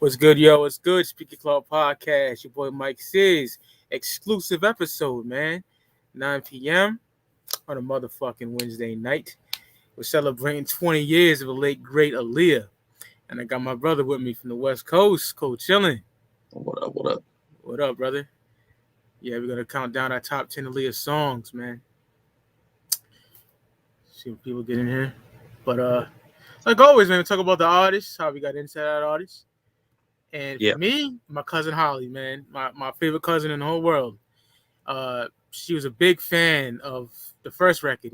What's good, yo? What's good? Ya Clout Podcast. Your boy Mike Sis. Exclusive episode, man. 9 p.m. on a motherfucking Wednesday night. We're celebrating 20 years of the late, great Aaliyah. And I got my brother with me from the West Coast, Coach Chillin'. What up, what up? What up, brother? Yeah, we're going to count down our top 10 Aaliyah songs, man. See what people get in here. But, like always, man, we talk about the artists, how we got into that artist. And for me, my cousin Holly, man, my favorite cousin in the whole world. She was a big fan of the first record,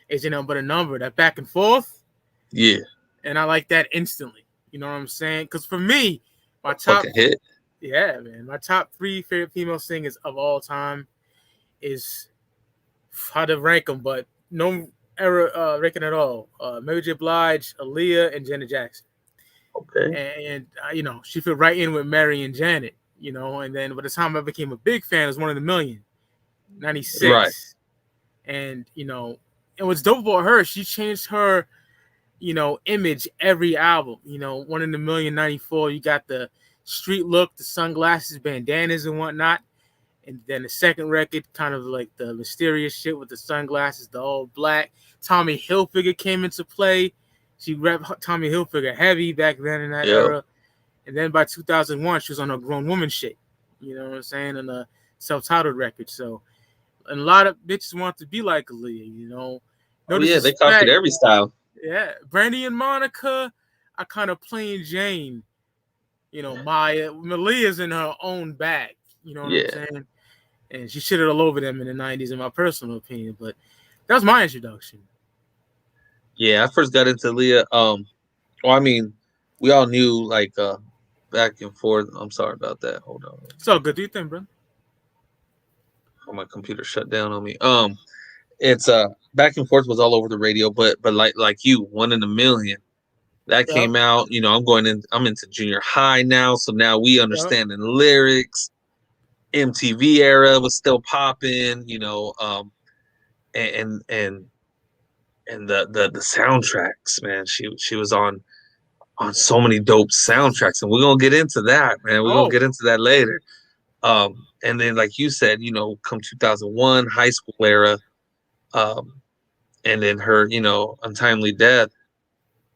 Is It Nothing But a Number, that back and forth. Yeah. And I like that instantly. You know what I'm saying? Because for me, my top hit. Yeah, man. My top 3 favorite female singers of all time is hard to rank them, but no error ranking at all. Mary J. Blige, Aaliyah, and Janet Jackson. Okay. And she fit right in with Mary and Janet, and then by the time I became a big fan, it was One in a Million, 96. Right. And, and what's dope about her, she changed her, image every album. One in a Million, 94, you got the street look, the sunglasses, bandanas and whatnot. And then the second record, kind of like the mysterious shit with the sunglasses, the all black. Tommy Hilfiger came into play. She repped Tommy Hilfiger heavy back then in that era. And then by 2001, she was on her grown woman shit. You know what I'm saying? And a self-titled record. So, and a lot of bitches want to be like Aaliyah, They copied every style. Yeah. Brandy and Monica are kind of plain Jane. Maya. Aaliyah's in her own bag. You know what I'm saying? And she shitted all over them in the 90s, in my personal opinion. But that was my introduction. Yeah, I first got into Leah. We all knew back and forth. I'm sorry about that. Hold on. It's all good. Do you think, bro? Oh, my computer shut down on me. It's back and forth was all over the radio, but like you, One in a Million. That came out. I'm into junior high now, so now we understand the lyrics. MTV era was still popping, and the soundtracks, man. She was on so many dope soundtracks, and we're gonna get into that, man. We're gonna get into that later. And then, like you said, come 2001, high school era, and then her, untimely death.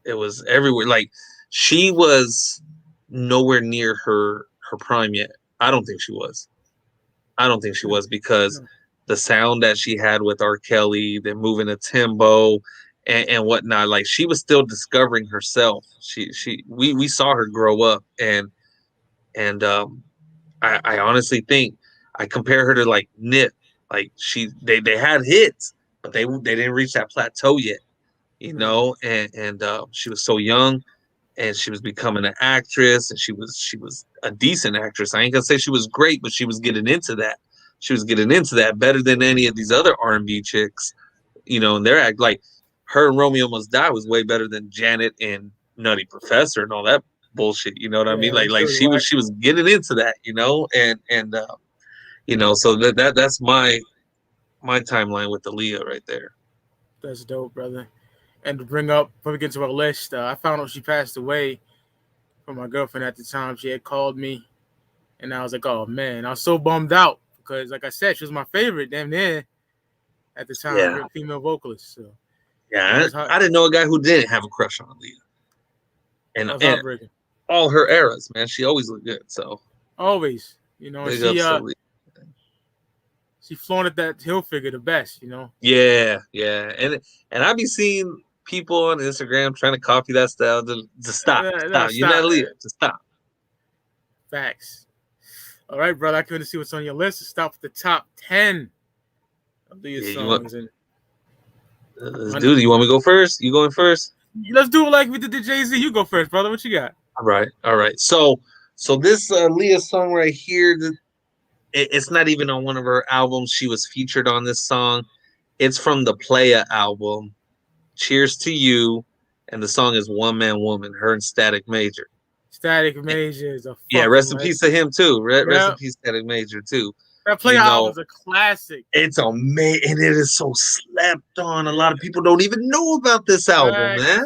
It was everywhere. Like, she was nowhere near her prime yet. I don't think she was because the sound that she had with R. Kelly, then moving to Timbo and whatnot, like she was still discovering herself. We saw her grow up, and I honestly think I compare her to like Nip. Like they had hits, but they didn't reach that plateau yet, and she was so young, and she was becoming an actress, and she was a decent actress. I ain't gonna say she was great, but she was getting into that. She was getting into that better than any of these other R&B chicks, and their act. Like her and Romeo Must Die was way better than Janet and Nutty Professor and all that bullshit. You know what I mean? Like she was getting into that, so that's my timeline with Aaliyah right there. That's dope, brother. And to bring up, before we get to our list, I found out she passed away from my girlfriend at the time. She had called me, and I was like, oh, man. I was so bummed out because, like I said, she was my favorite damn near at the time, female vocalist. So, yeah, I didn't know a guy who didn't have a crush on Aaliyah. And all her eras, man. She always looked good, so. Always. She flaunted that Hilfiger the best, Yeah. And I be seeing people on Instagram trying to copy that style to stop. You're not Aaliyah. To stop. Facts. All right, brother. I couldn't see what's on your list. Let's start with the top 10 Aaliyah songs. Let's do it. You want me to go first? You going first? Let's do it like we did the Jay-Z. You go first, brother. What you got? All right. So this Aaliyah song right here, it's not even on one of her albums. She was featured on this song. It's from the Playa album, Cheers to You, and the song is One Man Woman, her and Static Major. Static Major is a rest in peace to him too. Rest in peace, Static Major too. That Playa album is a classic. It's amazing, and it is so slept on. A lot of people don't even know about this album, man.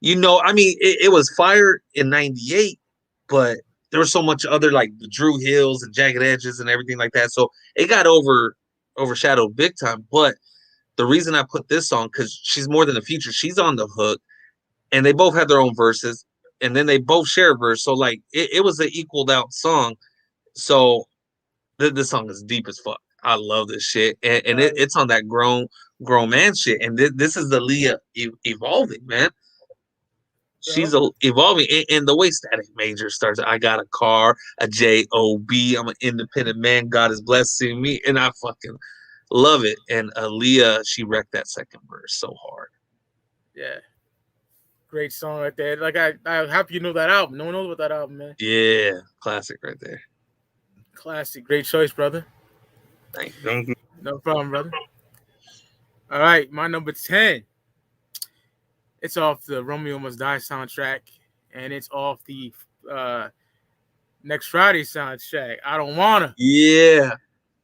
I mean, it was fire in '98, but there was so much other like the Drew Hills and Jagged Edges and everything like that. So it got overshadowed big time. But the reason I put this song because she's more than a feature. She's on the hook, and they both had their own verses, and then they both share a verse. So like it was an equaled out song. So this song is deep as fuck. I love this shit, and it's on that grown man shit. And this is the Leah evolving, man. She's evolving, and the way Static Major starts. I got a car, a job. I'm an independent man. God is blessing me, and I fucking love it. And Aaliyah, she wrecked that second verse so hard. Yeah, great song right there. Like I happy you know that album. No one knows about that album, man. Yeah, classic right there. Classic, great choice, brother. Thank you. No problem, brother. All right, my number 10. It's off the Romeo Must Die soundtrack, and it's off the Next Friday soundtrack. I don't wanna. Yeah.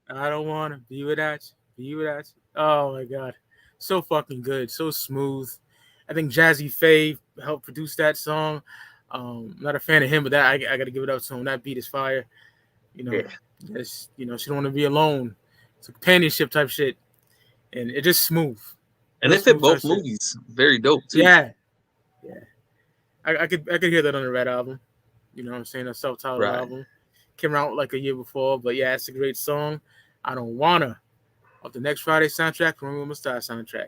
I don't wanna be without you. Be without you. Oh my god, so fucking good, so smooth. I think Jazzy Faye helped produce that song. I'm not a fan of him, but that I got to give it up to him. That beat is fire. Just, she don't want to be alone. It's a companionship type shit, and it just smooth. And they fit both movies. Very dope too. Yeah. I could hear that on the Red album. You know what I'm saying? A self-titled album. Came out like a year before, but yeah, it's a great song. I don't wanna. Off the Next Friday soundtrack, Romeo Must Die soundtrack.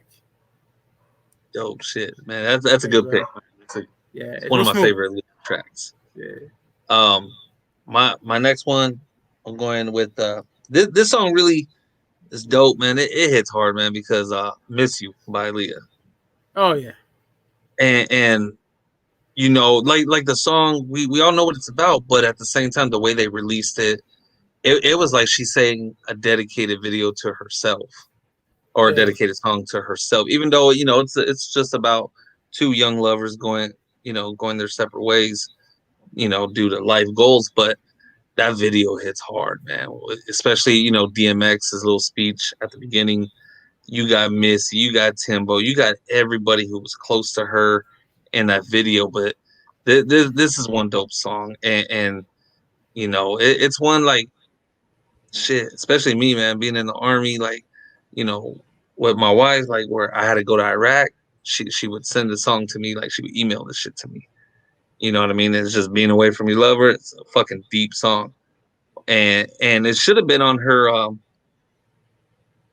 Dope shit, man. That's a good pick. It's one of my favorite tracks. Yeah. My next one, I'm going with this song really is dope, man. It hits hard, man, because "Miss You" by Aaliyah. Oh yeah. And like the song, we all know what it's about, but at the same time, the way they released it was like she's saying a dedicated video to herself, or a dedicated song to herself. Even though it's just about two young lovers going their separate ways, due to life goals, but that video hits hard, man. Especially, DMX's little speech at the beginning. You got Missy, you got Timbo, you got everybody who was close to her in that video. But this is one dope song, and it's one like shit. Especially me, man, being in the army, like with my wife, like where I had to go to Iraq. She would send the song to me, like she would email this shit to me. You know what I mean? It's just being away from your lover. It's a fucking deep song, and it should have been on her.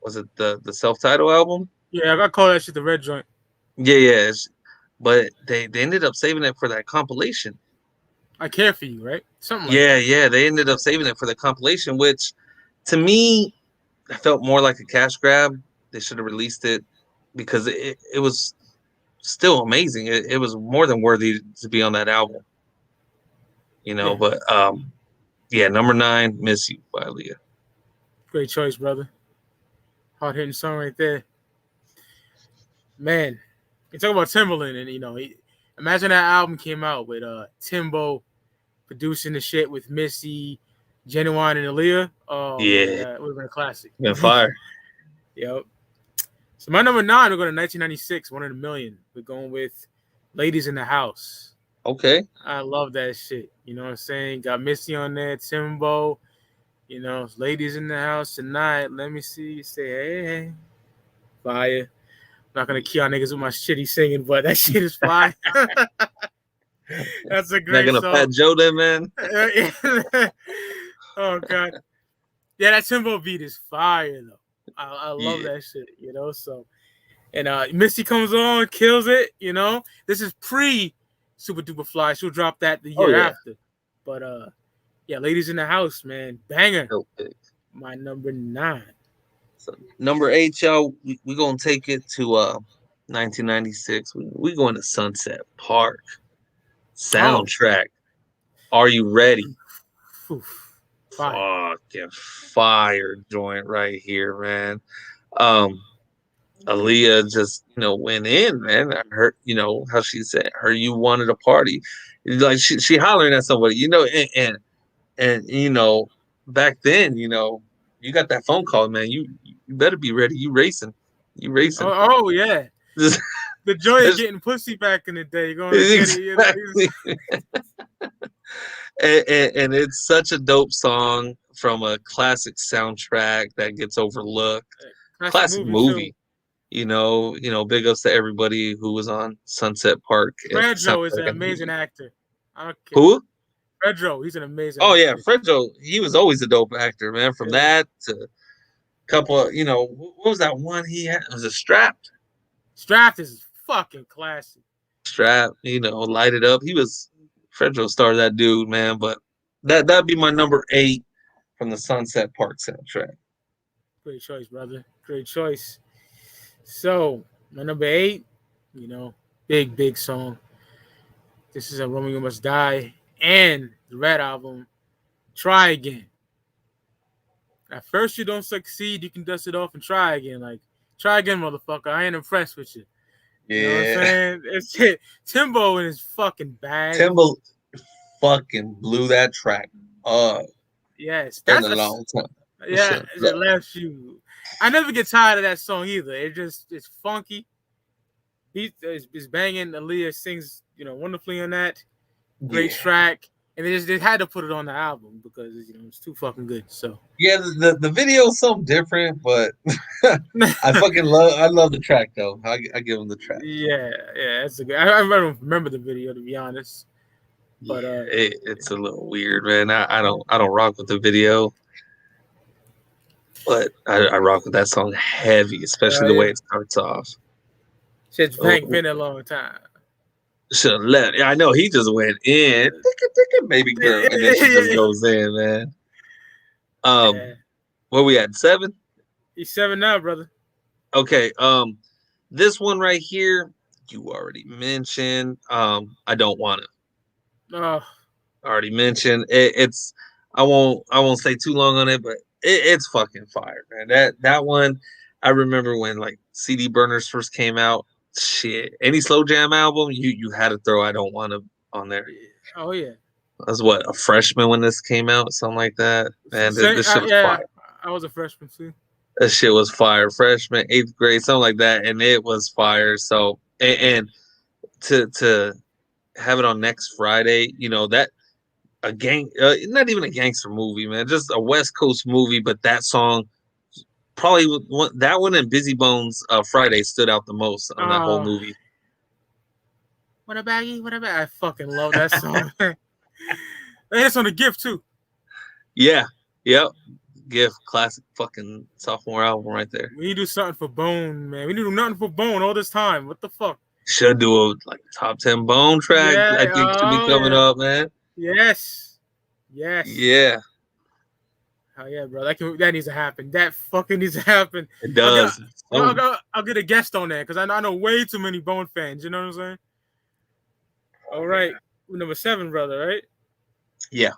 Was it the self-titled album? Yeah, I call that shit the Red Joint. Yeah. But they ended up saving it for that compilation. I Care for You, right? Something like that. Yeah. They ended up saving it for the compilation, which to me, I felt more like a cash grab. They should have released it because it was still amazing. It was more than worthy to be on that album. But number 9, "Miss You" by Aaliyah. Great choice, brother. Hard hitting song right there. Man, you talk about Timbaland, and imagine that album came out with Timbo producing the shit with Missy, Genuine, and Aaliyah. Oh yeah, it would have been a classic. Been fire. Yep. So my number 9, we're going to 1996, One in a Million. We're going with "Ladies in the House." Okay. I love that shit. You know what I'm saying? Got Missy on there, Timbo. Ladies in the house tonight. Let me see you say, hey. Fire. I'm not going to key on niggas with my shitty singing, but that shit is fire. That's a great song. Not going to Fat Joe then, man. Oh, God. Yeah, that Timbo beat is fire, though. I love that shit, so. And Missy comes on, kills it, This is pre Super Duper Fly. She'll drop that the year after. But, Ladies in the House, man. Banger. My number 9. So, number 8, y'all, we're going to take it to 1996. We're going to Sunset Park. Soundtrack. Are you ready? Fire. Fucking fire joint right here, man. Aaliyah just, went in, man. I heard, how she said, you wanted a party. Like she hollering at somebody, and back then, you got that phone call, man. You better be ready. You racing. Oh yeah. The joy of getting pussy back in the day. You're going to get it. You know? And it's such a dope song from a classic soundtrack that gets overlooked. Classic movie. You know, big ups to everybody who was on Sunset Park. Fredro is an amazing actor. I don't care. Who? Fredro, he's an amazing actor. Yeah, Fredro, he was always a dope actor, man. From that to a couple of, what was that one he had? Was it Strapped? Strapped is fucking classic. Strapped, Light It Up. Fredro starred that dude, man. But that'd be my number 8 from the Sunset Park soundtrack. Great choice, brother. Great choice. So, my number 8, big song. This is a Romeo Must Die and the Red album, Try Again. At first you don't succeed, you can dust it off and try again. Like, try again, motherfucker. I ain't impressed with you. Yeah. You know what I'm saying? It's it. Timbo in his fucking bag. Timbo fucking blew that track up. Yes. That's a long time. Yeah, it left you. I never get tired of that song either. It's funky. It's banging. Aaliyah sings, wonderfully on that. Great track. And they had to put it on the album because it's too fucking good. So yeah, the video is something different, but I love the track though. I give them the track. Yeah, that's a good. I don't remember the video, to be honest. But it's a little weird, man. I don't rock with the video. But I rock with that song heavy, especially the way it starts off. Shit's been a long time. Should have left. I know he just went in, baby girl, and then she just goes in, man. Where we at? 7? He's 7 now, brother. Okay. This one right here, you already mentioned. I don't want to. Oh. Already mentioned. It's. I won't stay too long on it, but it's fucking fire, man. That one, I remember when like CD burners first came out. Shit, any slow jam album, you had to throw I Don't Want to on there. Oh yeah, I was a freshman when this came out, something like that. Man, this shit was fire. I was a freshman too. That shit was fire. Freshman, 8th grade, something like that, and it was fire. So and to have it on next Friday, that a gang, not even a gangster movie, man, just a West Coast movie, but that song. Probably that one and Busy Bones Friday stood out the most on that whole movie. What a baggie, I fucking love that song. And it's on the Gift too. Yeah, yep. Gift, classic fucking sophomore album right there. We need to do something for Bone, man. We need to do nothing for Bone all this time. What the fuck? Should do a top 10 Bone track. Yeah, I think should be coming up, man. Yes. Yeah. Oh yeah, bro. That needs to happen. That fucking needs to happen. It does. I'll get a guest on there because I know way too many Bone fans. You know what I'm saying? All right, number 7, brother. Right? Yeah.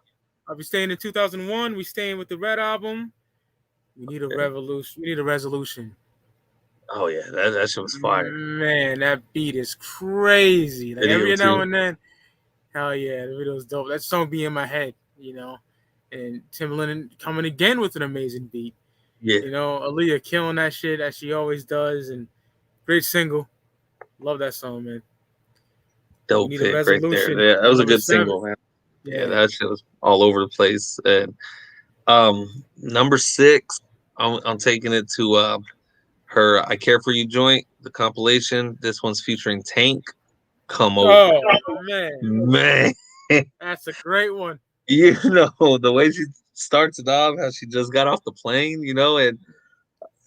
I'll be staying in 2001. We staying with the Red album. We need a revolution. We need a resolution. Oh yeah, that shit was fire. Man, that beat is crazy. Like every now and then. Hell yeah, the video's dope. That song be in my head. And Timbaland coming again with an amazing beat. Yeah. Aaliyah killing that shit as she always does. And great single. Love that song, man. Dope pick right there. Yeah, that was a good single, man. Yeah, that shit was all over the place. And number 6, I'm taking it to her I Care For You joint, the compilation. This one's featuring Tank. Come Over. Oh, Man. That's a great one. The way she starts it off, how she just got off the plane, and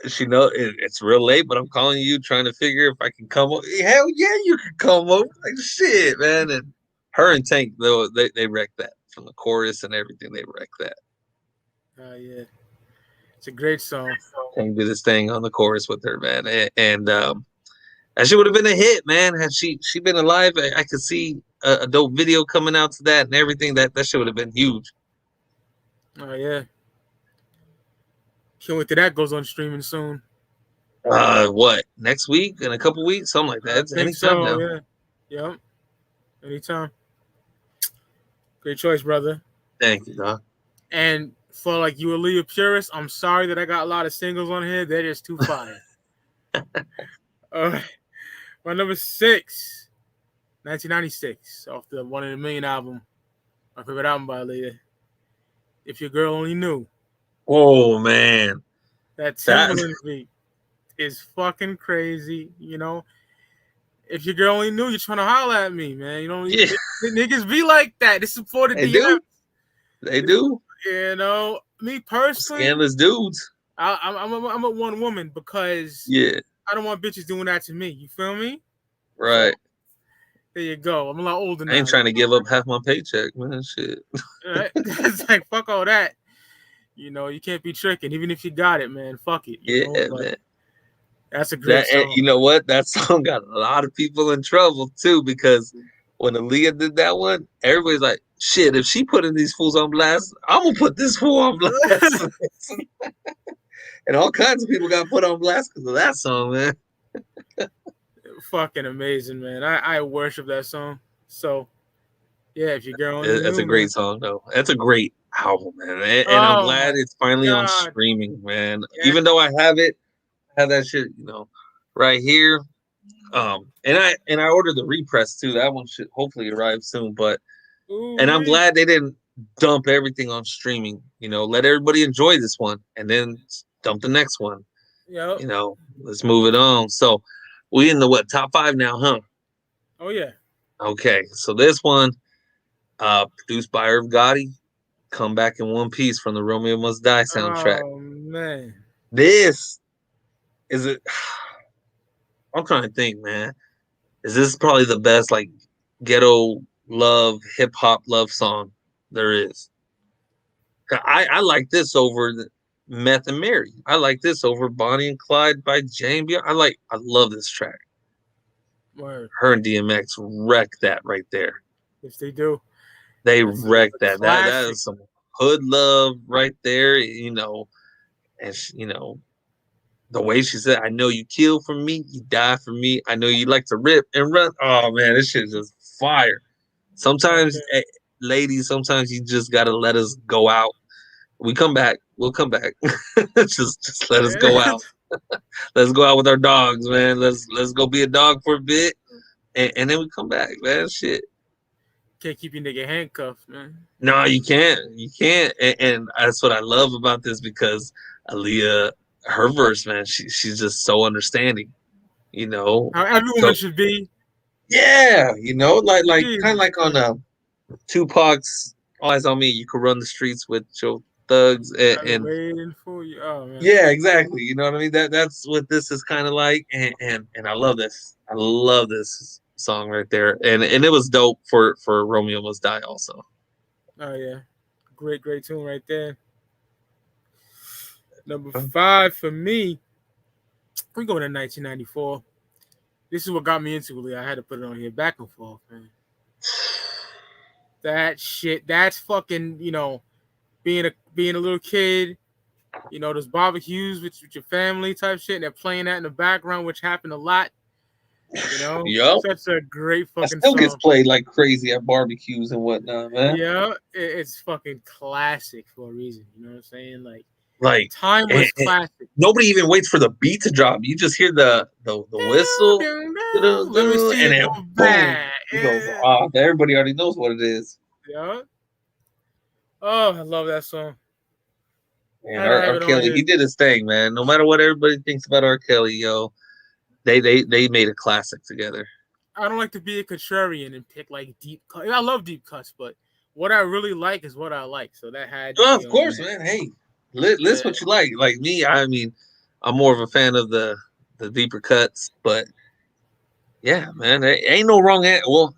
she knows it's real late, but I'm calling you trying to figure if I can come over. Hell yeah, you can come over. Like shit, man. And her and Tank, though, they wrecked that from the chorus and everything. They wrecked that. Oh yeah, it's a great song. Tank did this thing on the chorus with her, man, and that shit would have been a hit, man. Had she been alive, I could see a dope video coming out to that and everything. That shit would have been huge. Oh yeah. Can't wait till that goes on streaming soon. What, next week? In a couple weeks? Something like that. It's anytime now. Yeah. Yep. Anytime. Great choice, brother. Thank you, Doc. And for like you Aaliyah purists, I'm sorry that I got a lot of singles on here. They're just too fire. All right. My number 6, 1996, off the One in a Million album. My favorite album by Aaliyah. If Your Girl Only Knew. Oh man, That that Timberland beat is fucking crazy. If your girl only knew, you're trying to holler at me, man. yeah, Niggas be like that. This is for the they DM. do, they do. Me personally, Scandalous dudes. I'm a one woman because Yeah, I don't want bitches doing that to me. You feel me? right. So, there you go. I'm a lot older I now. ain't trying to give up half my paycheck, man. Shit. Right? It's like fuck all that. You can't be tricking, even if you got it, man. Fuck it. Yeah, But man. that's a great song. You know what? That song got a lot of people in trouble too because when Aaliyah did that one, everybody's like, "Shit! If she putting these fools on blast, I'm gonna put this fool on blast." And all kinds of people got put on blast because of that song, man. Fucking amazing, man. I worship that song. So yeah, if your girl only That's a knew, great man. song, though. That's a great album, man. And I'm Oh glad my it's finally on god. streaming, man. Yeah. Even though I have that shit, right here. And I ordered the repress too. That one should hopefully arrive soon. And I'm glad they didn't dump everything on streaming. Let everybody enjoy this one and then dump the next one. Yep. Let's move it on. So we in the top 5 now, huh? Oh yeah. Okay, so this one, produced by Irv Gotti, Come Back in One Piece from the Romeo Must Die soundtrack. Oh man. This is it. I'm trying to think, man. Is this probably the best like ghetto love, hip hop love song there is? I like this over Meth and Mary. I like this over Bonnie and Clyde by Jamie. I love this track. Word. Her and DMX wreck that right there. Yes, they do. They That's wreck that. That classic. is some hood love right there. And the way she said, "I know you kill for me, you die for me. I know you like to rip and run." Oh man, this shit is just fire. Sometimes, ladies, sometimes you just gotta let us go out. We come back. We'll come back. just let us go out. Let's go out with our dogs, man. Let's go be a dog for a bit, and then we come back, man. Shit. Can't keep your nigga handcuffed, man. No, you can't. You can't. And that's what I love about this because Aaliyah, her verse, man, she's just so understanding. How every woman should be. Yeah, like kind of like on Tupac's "All Eyes on Me." You could run the streets with your thugs and waiting for you. Oh man. yeah, exactly. You know what I mean? That's what this is kind of like, and I love this. I love this song right there, and it was dope for Romeo Must Die also. Oh yeah, great tune right there. Number 5 for me. We going to 1994. This is what got me into it. I had to put it on here. Back and Forth, man. That shit. That's fucking. Being a little kid. Those barbecues with your family type shit, and they're playing that in the background, which happened a lot. Yup. Such a great fucking still song. Gets played like crazy at barbecues and whatnot, man. Yeah, it's fucking classic for a reason. You know what I'm saying? Like time was classic. Nobody even waits for the beat to drop. You just hear the whistle, Let me see and it then go boom, back. it goes off. Everybody already knows what it is. Yeah. Oh, I love that song. Man, R. Kelly, he did his thing, man. No matter what everybody thinks about R. Kelly, yo, they made a classic together. I don't like to be a contrarian and pick like deep cuts. I love deep cuts, but what I really like is what I like. So that had. Well, of course, man. Hey, list what you like. Like me, I mean, I'm more of a fan of the deeper cuts, but yeah, man, there ain't no wrong answer. Well,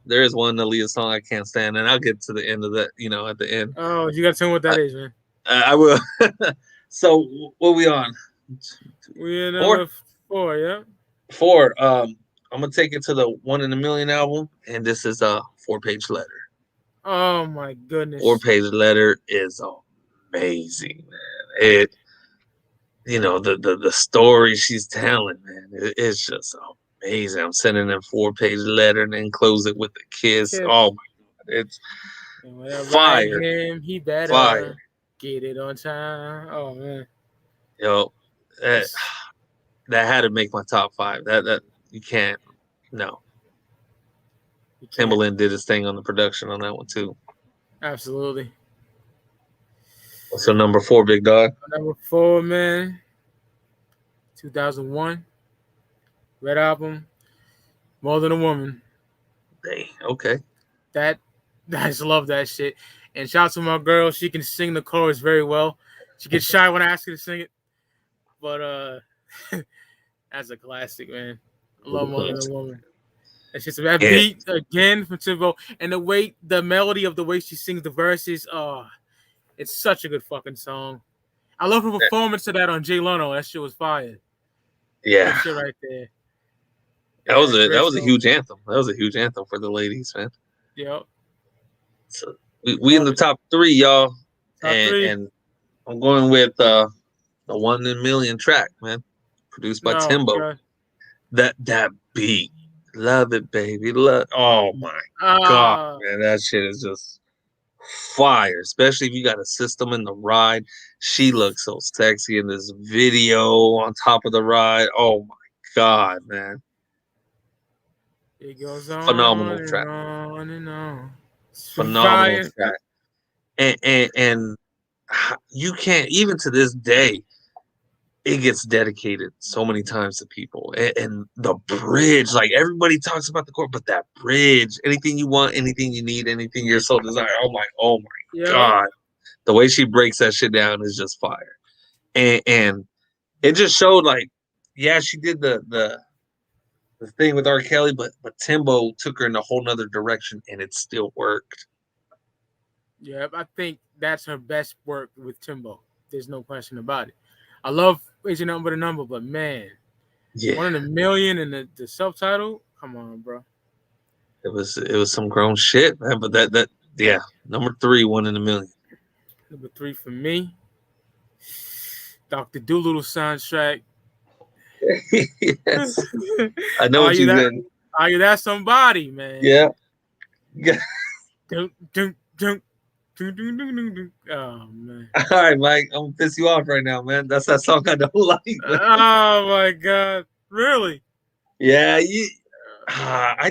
there is one Aaliyah song I can't stand, and I'll get to the end of that. At the end. Oh, you gotta tell me what that is, man. I will. So what are we on? We're number 4, yeah. 4. I'm gonna take it to the One in a Million album, and this is a 4-page letter. Oh my goodness. 4-page letter is amazing, man. It, the story she's telling, man, it's just amazing. I'm sending a 4-page letter and then close it with a kiss. Oh my God, it's fire. Him, he better fire. Get it on time. Oh man. Yo, that had to make my top 5. That You can't. No. You can't. Timbaland did his thing on the production on that one too. Absolutely. So number 4, big dog. Number 4, man. 2001. Red Album. More Than a Woman. Hey, okay. I just love that shit. And shout out to my girl. She can sing the chorus very well. She gets shy when I ask her to sing it. But that's a classic, man. I love More Than a Woman. That's just that beat again from Timbo. And the melody of the way she sings the verses. It's such a good fucking song. I love her performance of that on Jay Leno. That shit was fire. Yeah. That shit right there. That was a huge anthem. That was a huge anthem for the ladies, man. Yep. So we in the top 3, y'all. Top 3. And I'm going with the 1 in a Million track, man. Produced by Timbo. God. That beat. Love it, baby. Oh my God, man. That shit is just fire. Especially if you got a system in the ride. She looks so sexy in this video on top of the ride. Oh my God, man. It goes on. Phenomenal and track. On and on. Phenomenal track. And you can't, even to this day, it gets dedicated so many times to people. And the bridge, like everybody talks about the chord, but that bridge, anything you want, anything you need, anything your soul desire. Oh my God. The way she breaks that shit down is just fire. And it just showed, like, yeah, she did the thing with R. Kelly, but Timbo took her in a whole nother direction and it still worked. Yeah, I think that's her best work with Timbo. There's no question about it. I love Ain't Nothing But a Number, but man, 1 in a Million and the self-title, come on, bro. It was some grown shit, man. But that number 3, 1 in a Million. Number 3 for me, Dr. Dolittle soundtrack. Yes. I know what you mean. Are you that somebody, man? Yeah. Dun, dun, dun. Oh man! All right, Mike, I'm gonna piss you off right now, man. That's that song I don't like. Man. Oh my God! Really? Yeah, I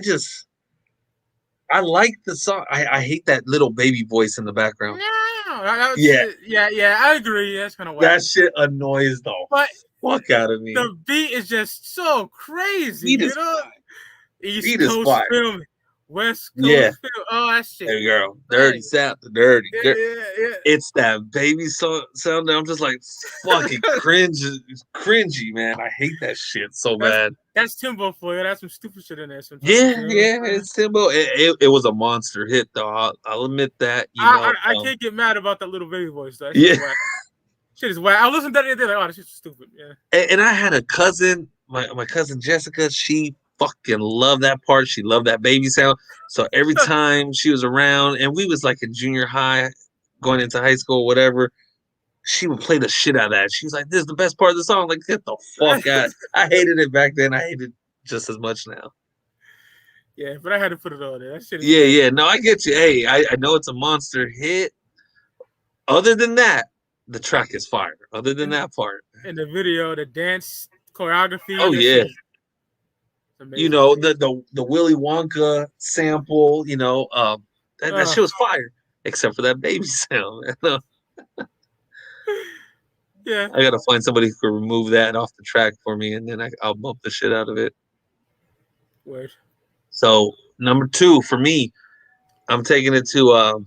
like the song. I hate that little baby voice in the background. No, yeah. I agree. That's kind of that shit annoys the fuck out of me. The beat is just so crazy. East Coast film. West Coast. Yeah. Oh, that shit. Hey, girl. Dirty South. Dirty. Yeah. It's that baby sound that I'm just like fucking cringy, man. I hate that shit so bad. That's Timbo for you. That's some stupid shit in there sometimes. Yeah, it's Timbo. It was a monster hit, though. I'll admit that. I can't get mad about that little baby voice, though. Shit is whack. I listened to that the other day, like, oh, this shit's stupid. Yeah. And I had a cousin, my cousin Jessica, she fucking loved that part. She loved that baby sound. So every time she was around, and we was like in junior high, going into high school, whatever, she would play the shit out of that. She was like, "This is the best part of the song." Like, get the fuck out. I hated it back then. I hate it just as much now. Yeah, but I had to put it on there. That shit. Yeah. No, I get you. Hey, I know it's a monster hit. Other than that, the track is fire. Other than that part. In the video, the dance choreography. Oh yeah. You know, the Willy Wonka sample, you know, that shit was fire, except for that baby sound. Yeah. I gotta find somebody who can remove that off the track for me, and then I'll bump the shit out of it. Weird. So number 2 for me, I'm taking it to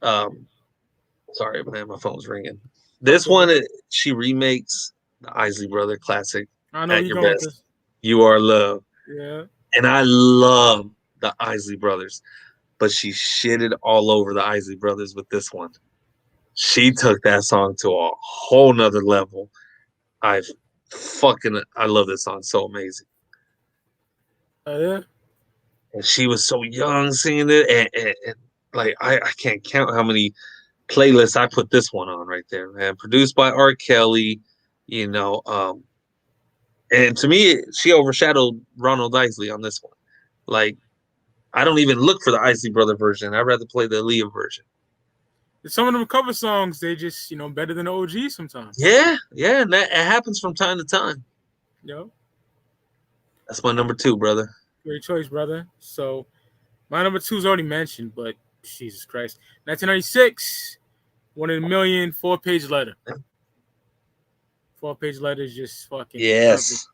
sorry, man, my phone's ringing. This one, she remakes the Isley Brother classic. I know At you're Your going Best. with this. You Are Love. Yeah. And I love the Isley Brothers, but she shitted all over the Isley Brothers with this one. She took that song to a whole nother level. I love this song. So amazing. Oh, yeah? And she was so young singing it. And like, I can't count how many playlists I put this one on right there, man. Produced by R. Kelly, you know, and to me, she overshadowed Ronald Isley on this one. Like, I don't even look for the Isley Brother version. I'd rather play the Aaliyah version. Some of them cover songs, they just, better than the OG sometimes. Yeah, and it happens from time to time. Yeah. That's my number 2, brother. Great choice, brother. So my number 2 is already mentioned, but Jesus Christ, 1996, One in a Million, 4-page letter. 4-page letter is just fucking perfect. Yes.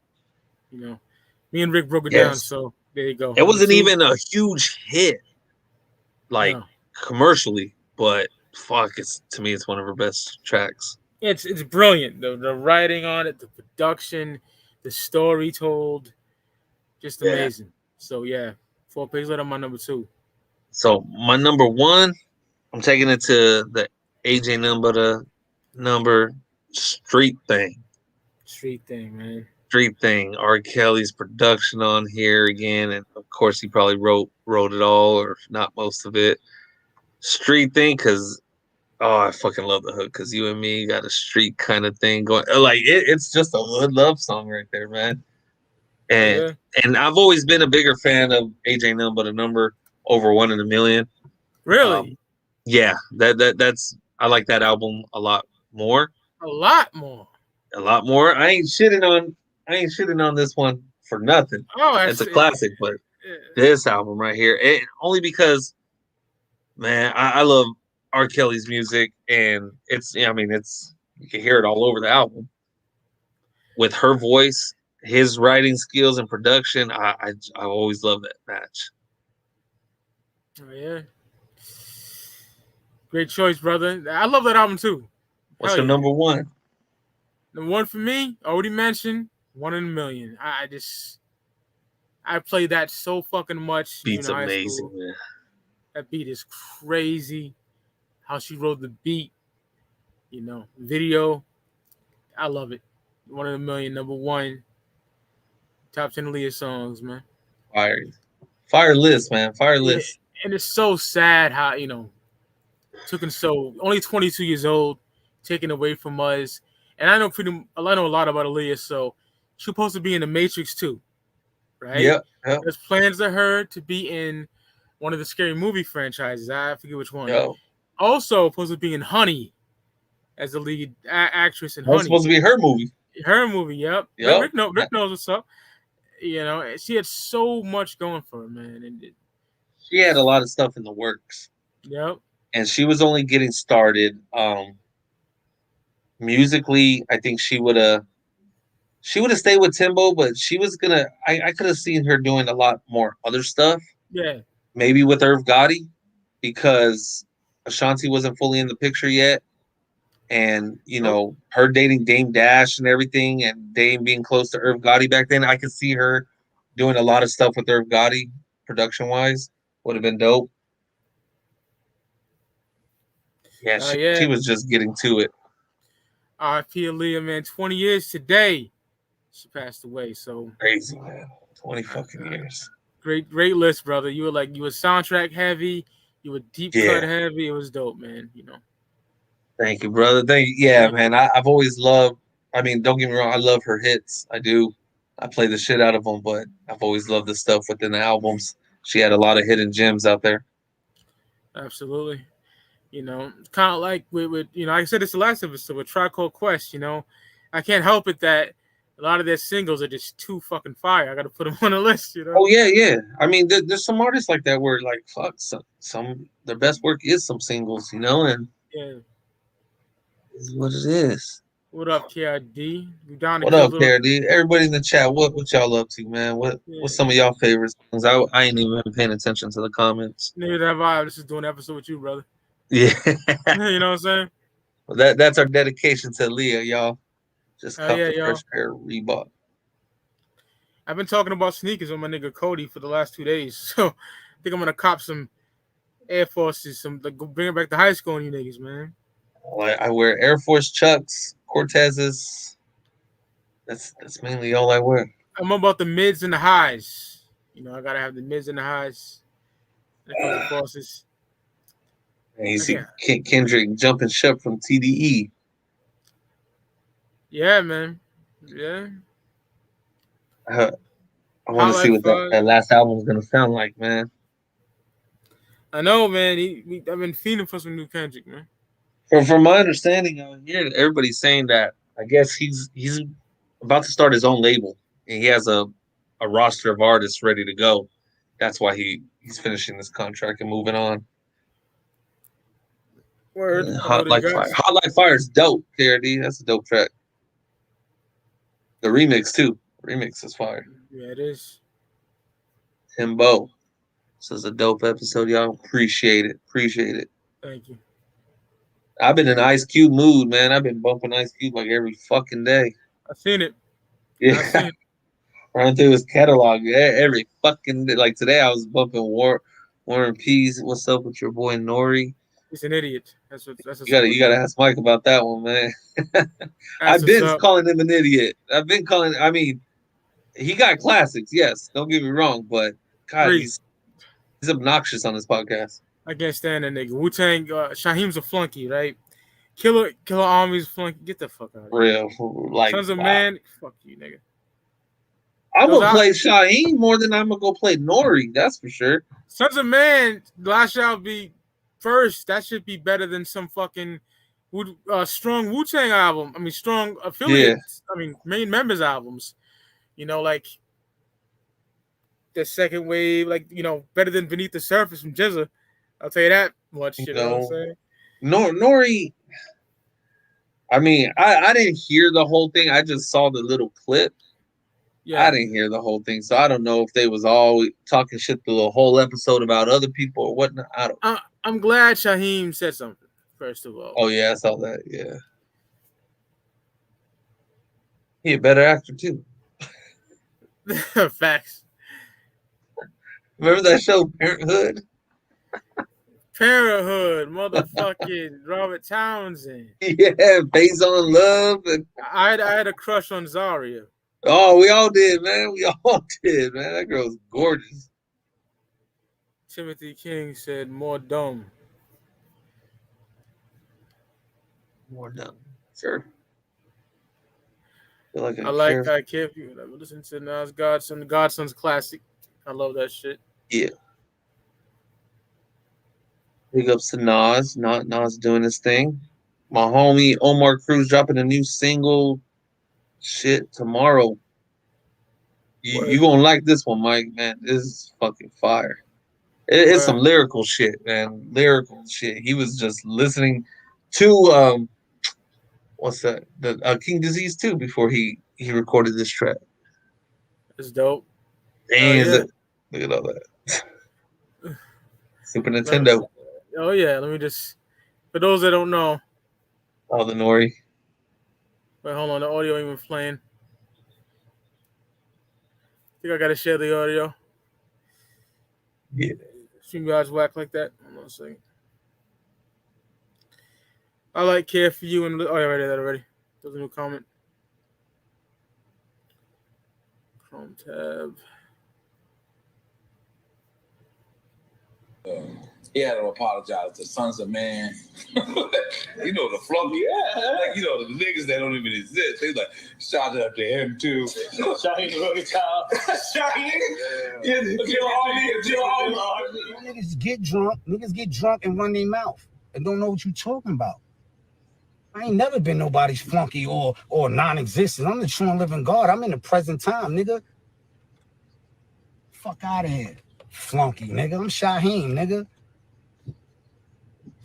You know, me and Rick broke it down, Yes. so there you go. It Number wasn't 2, even a huge hit, like no, commercially, but fuck, it's to me, it's one of her best tracks. it's brilliant. The writing on it, the production, the story told, just Yeah. amazing. So yeah, 4-page letter, my number 2. So my number 1, I'm taking it to the AJ number Street Thing. Street thing, man. Street Thing. R. Kelly's production on here again, and of course he probably wrote it all, or not most of it. Street Thing, because I fucking love the hook. Because you and me got a street kind of thing going. Like it's just a hood love song right there, man. And Yeah, and I've always been a bigger fan of AJ But a Number over One in a Million. really, Yeah, that's I like that album a lot more. a lot more. A lot more. I ain't shitting on this one for nothing. Oh, It's a classic, but this album right here, only because, man, I love R. Kelly's music, and it's, I mean, it's, you can hear it all over the album with her voice, his writing skills and production. I always love that match. Oh, yeah. Great choice, brother. I love that album too. What's Hell your yeah. number 1? The one for me, already mentioned, One in a Million. I play that so fucking much. Beat's high amazing, school. man. That beat is crazy. How she wrote the beat, video. I love it. One in a Million, number 1. Top 10 Aaliyah songs, man. Fire list, man. Fire Yeah, list. and it's so sad how, took him so only 22 years old, taken away from us. And I know a lot about Aaliyah, so she's supposed to be in the Matrix too, right? Yep. There's plans of her to be in one of the scary movie franchises. I forget which one. Yep. Also supposed to be in Honey as the lead actress in That's Honey. supposed to be her movie. Her movie, yep. Yep. Rick knows what's up. She had so much going for her, man. And She had a lot of stuff in the works. Yep. And she was only getting started. Musically, I think she would have stayed with Timbo, but she was gonna. I could have seen her doing a lot more other stuff. Yeah. Maybe with Irv Gotti, because Ashanti wasn't fully in the picture yet, and her dating Dame Dash and everything, and Dame being close to Irv Gotti back then. I could see her doing a lot of stuff with Irv Gotti, production wise. Would have been dope. Yeah, she was just getting to it. R.I.P. Aaliyah, man. 20 years today, she passed away. So crazy, man. 20 fucking years. Great list, brother. You were soundtrack heavy. You were deep cut heavy. It was dope, man. Thank you, brother. Yeah, man. I've always loved. I mean, don't get me wrong. I love her hits. I do. I play the shit out of them, but I've always loved the stuff within the albums. She had a lot of hidden gems out there. Absolutely. Kind of like with I said this the last episode with Tribe Called Quest. I can't help it that a lot of their singles are just too fucking fire. I got to put them on the list. Oh yeah. I mean, there's some artists like that where like fuck some their best work is some singles, and yeah, is what it is. What up, KRD? What up, KRD? Everybody in the chat, what y'all up to, man? What's some of y'all favorite songs? I ain't even paying attention to the comments. Neither have I. This is doing an episode with you, brother. Yeah. You know what I'm saying? Well, that's our dedication to Leah, y'all. Just cuffed a y'all. fresh pair of Reebok. I've been talking about sneakers with my nigga Cody for the last 2 days, so I think I'm gonna cop some Air Forces, bring back the high school on you niggas, man. I wear Air Force Chucks, Cortezes. That's mainly all I wear. I'm about the mids and the highs. I gotta have the mids and the highs. And the Forces. And you see Kendrick jumping ship from TDE. Yeah, man. Yeah. I want to see what that last album is gonna sound like, man. I know, man. I've been feeding for some new Kendrick, man. From my understanding out here, everybody's saying that I guess he's about to start his own label, and he has a a roster of artists ready to go. That's why he's finishing this contract and moving on. Word. Hot Like Fire. Hot Like Fire is dope, KRD. That's a dope track. The remix too. Remix is fire. Yeah, it is. Timbo. This is a dope episode, y'all. Appreciate it. Appreciate it. Thank you. I've been in Ice Cube mood, man. I've been bumping Ice Cube like every fucking day. I've seen it. Yeah. Running through his catalog every fucking day. Like today I was bumping Warren P's What's Up With Your Boy Nori. He's an idiot. That's you gotta ask Mike about that one, man. I've been calling him an idiot. I mean, he got classics, yes. Don't get me wrong, but God, he's obnoxious on this podcast. I can't stand that nigga. Wu-Tang, Shaheem's a flunky, right? Killer Army's flunky. Get the fuck out of here. Real. Like, Sons of Man, fuck you, nigga. I'm gonna play Shaheem more than I'm gonna go play Nori, that's for sure. Sons of Man, Last Shall Be First. That should be better than some fucking strong Wu-Tang album. I mean, strong affiliates. Yeah. I mean, main members albums. You know, like the second wave, like, you know, better than Beneath the Surface from Jizza. I'll tell you that much. You know what I'm saying? Nori. I mean, I didn't hear the whole thing. I just saw the little clip. Yeah. I didn't hear the whole thing, so I don't know if they was all talking shit through the whole episode about other people or whatnot. I don't. I'm glad Shaheem said something. First of all. Oh yeah, I saw that. Yeah. He a better actor too. Facts. Remember that show Parenthood? Parenthood, motherfucking Robert Townsend. Yeah, based on love. And I had a crush on Zaria. Oh, we all did, man. We all did, man. That girl's gorgeous. Timothy King said, "More dumb." More dumb. Sure. I can't listen to Nas Godson's classic. I love that shit. Yeah. Big ups to Nas. Nas doing his thing. My homie Omar Cruz dropping a new single. Shit, tomorrow. You gonna like this one, Mike? Man, this is fucking fire. It's some lyrical shit, man. Lyrical shit. He was just listening to what's that? The King Disease 2 before he recorded this track. It's dope. Damn, look at all that. Super Nintendo. Oh yeah, let me just, for those that don't know. Oh, the Nori. Wait, hold on, the audio ain't even playing. I think I gotta share the audio. Yeah. Stream guys whack like that. Hold on a second. I like Care for You and I read that already. There's a new comment. Chrome tab. He had to apologize to Sons of Man. You know, the flunky. Yeah. Like, you know, the niggas that don't even exist. They like, shout out to him too. Shaheem the Rugged Child. Shaheem. Yeah. Niggas get drunk and run their mouth and don't know what you talking about. I ain't never been nobody's flunky or non-existent. I'm the true and living God. I'm in the present time, nigga. Fuck out of here. Flunky, nigga. I'm Shaheem, nigga.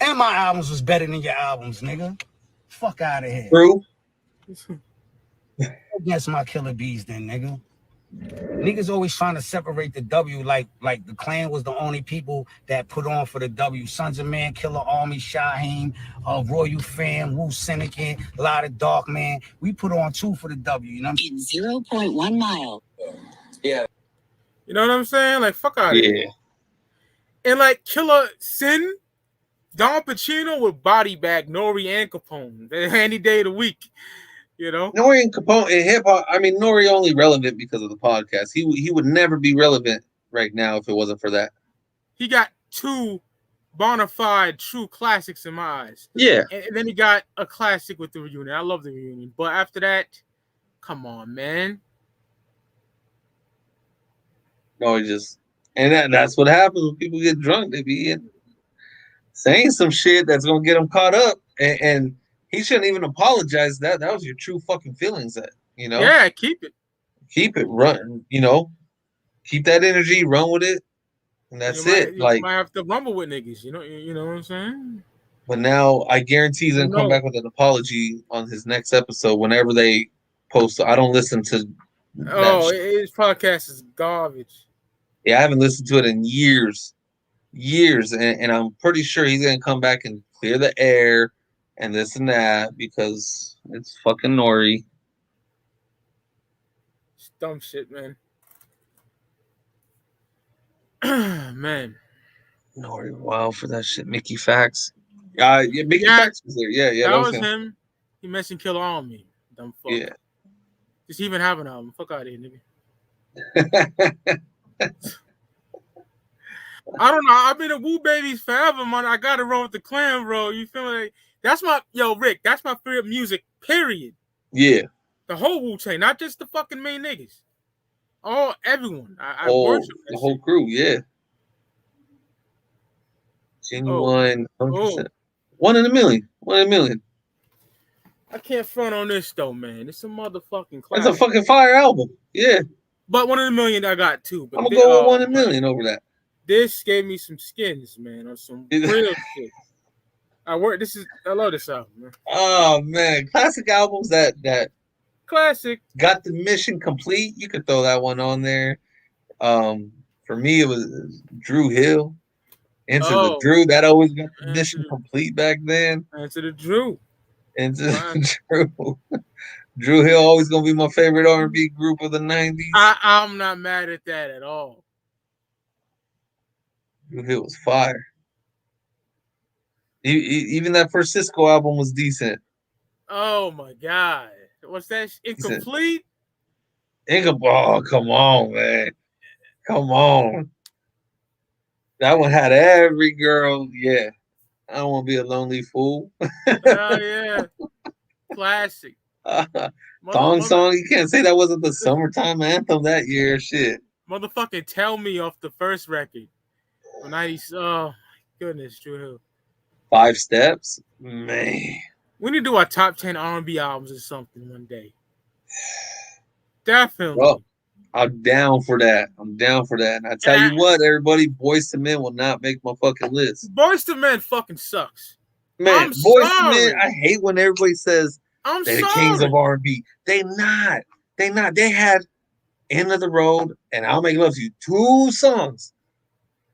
And my albums was better than your albums, nigga. Fuck out of here. True. Against my killer bees then, nigga. Niggas always trying to separate the W like the Klan was the only people that put on for the W. Sons of Man, Killer Army, Shaheem, Royal Fam, Wu Syndicate, a lot of Dark Man. We put on 2 for the W, you know what I'm saying? In 0.1 mile. Yeah. You know what I'm saying? Like, fuck out of here. And like Killer Sin, Don Pacino with body bag Nori and Capone any day of the week. You know, Nori and Capone in hip hop. I mean, Nori only relevant because of the podcast. He would never be relevant right now if it wasn't for that. He got 2 bona fide true classics in my eyes. Yeah, and then he got a classic with the reunion. I love the reunion, but after that, come on, man. No, that's what happens when people get drunk. They be saying some shit that's gonna get them caught up, and he shouldn't even apologize. That was your true fucking feelings. That, you know. Yeah, keep it running. You know, keep that energy, run with it, and that's it. You might have to rumble with niggas. You know what I'm saying? But now I guarantee he's gonna come No. back with an apology on his next episode whenever they post. I don't listen to. His podcast is garbage. Yeah, I haven't listened to it in years, and I'm pretty sure he's gonna come back and clear the air and this and that because it's fucking Nori. It's dumb shit, man. Man. Nori, wow for that shit. Mickey Fax. Yeah, Mickey Fax was there. Yeah, that was him. He mentioned Killer Army. Dumb fuck. Yeah. Does he even have an album? Fuck out of here, nigga. I don't know. I've been a Woo Babies forever, man. I gotta roll with the clan, bro. You feel me? That's my Rick. That's my favorite music. Period. Yeah. The whole Wu Tang, not just the fucking main niggas. Everyone. I worship the whole crew. Yeah. Genuine. 100%. 1 in a million. 1 in a million. I can't front on this though, man. It's a motherfucking classic. It's a fucking fire album. Yeah. But 1 in a million I got too. But I'm gonna go with 1 in a million over that. This gave me some skins, man, on some real shit. I love this album, man. Oh man, classic albums that classic got the mission complete. You could throw that one on there. For me, it was Drew Hill. Into the Drew. That always got the mission complete back then. Into the Drew. Into the Drew. Drew Hill always gonna be my favorite R&B group of the 90s. I'm not mad at that at all. Drew Hill was fire. Even that first Cisco album was decent. Oh my god. What's that? Incomplete? Oh, come on, man. Come on. That one had every girl. Yeah. I don't want to be a lonely fool. Oh, yeah. Classic. Thong Song. You can't say that wasn't the summertime anthem that year. Shit. Motherfucking Tell Me off the first record. 90s. Oh, my goodness, Drew Hill. 5 Steps? Man. We need to do our top 10 R&B albums or something one day. Definitely. Well, I'm down for that. And I tell you what, everybody, Boyz II Men will not make my fucking list. Boyz II Men fucking sucks. Man, Boyz II Men, I hate when everybody says they're the kings of R&B. They not. They had End of the Road and I'll Make Love to You. 2 songs.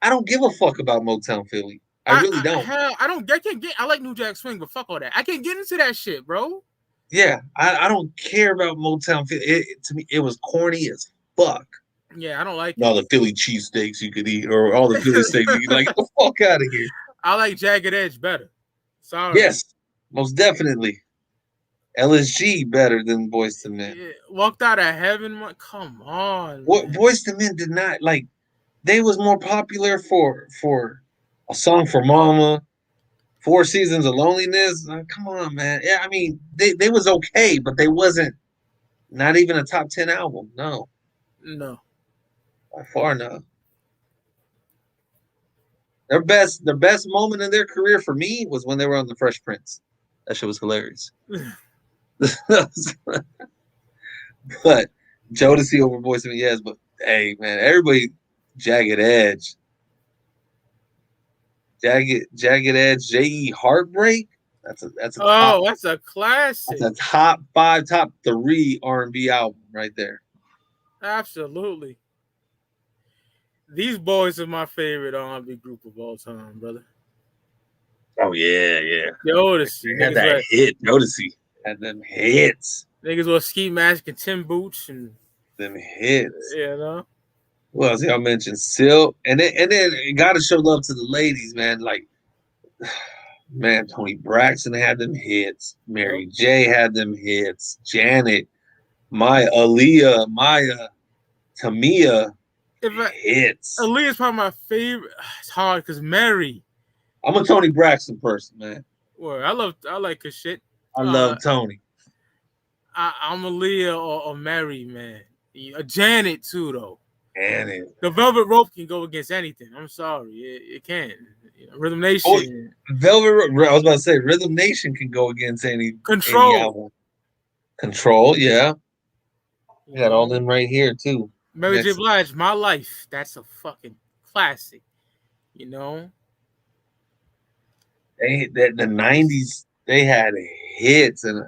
I don't give a fuck about Motown Philly. I really don't. I like New Jack Swing, but fuck all that. I can't get into that shit, bro. Yeah, I don't care about Motown Philly. To me, it was corny as fuck. Yeah, I don't like all the Philly cheesesteaks you could eat, or all the Philly steaks you could like. Get the fuck out of here. I like Jagged Edge better. Sorry. Yes, most definitely. LSG better than Boyz II Men. Yeah, Walked Out of Heaven. Come on. What Boyz II Men did not like. They was more popular for a song for Mama, 4 Seasons of Loneliness. Come on, man. Yeah, I mean they was okay, but they wasn't not even a top 10 album. No. By far not. Their best moment in their career for me was when they were on The Fresh Prince. That shit was hilarious. But Jodeci over Boyz II Men, yes, but hey man, everybody Jagged Edge. Jagged Edge, J.E. Heartbreak. That's a classic. That's a top 5, top 3 R&B album right there. Absolutely. These boys are my favorite R&B group of all time, brother. Oh yeah. Jodeci. Had that hit. Jodeci had them hits. Niggas with ski mask and Tim boots and them hits. You know. Well, as y'all mentioned, Silk, and then gotta show love to the ladies, man. Like, man, Toni Braxton had them hits. Mary J had them hits. Janet, Aaliyah, Maya, Tamia, hits. Aaliyah's probably my favorite. It's hard because Mary. I'm a Toni Braxton person, man. Well, I like her shit. I love Toni. I'm Aaliyah or Mary, man. Janet too, though. Janet. The Velvet Rope can go against anything. I'm sorry, it can. Rhythm Nation. I was about to say Rhythm Nation can go against any Control. Any album. Control, yeah. We got all them right here too. Mary J. Blige, My Life. That's a fucking classic. You know? The 90s, they had hits, and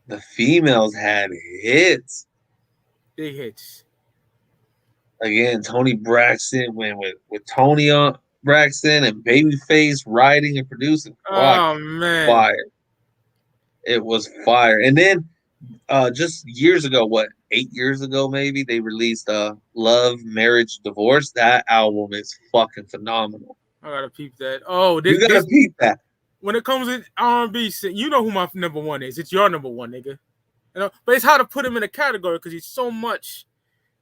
the females had hits. Big hits. Again, Tony Braxton went with Tony on Braxton and Babyface writing and producing. Oh, man. Fire. It was fire. And then just years ago, 8 years ago maybe, they released Love, Marriage, Divorce. That album is fucking phenomenal. I gotta peep that. Oh, you gotta peep that. When it comes to R&B, you know who my number one is. It's your number one, nigga. You know, but it's hard to put him in a category because he's so much.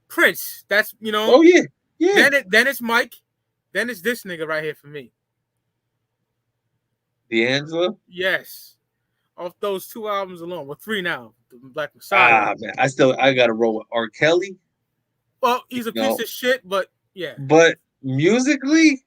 Prince. That's, you know. Oh yeah, yeah. Then it's Mike. Then it's this nigga right here for me. D'Angelo. Yes. Off those 2 albums alone, well, 3 now. The Black Messiah. Man, I gotta roll with R. Kelly. Well, he's a piece of shit, but yeah. But musically,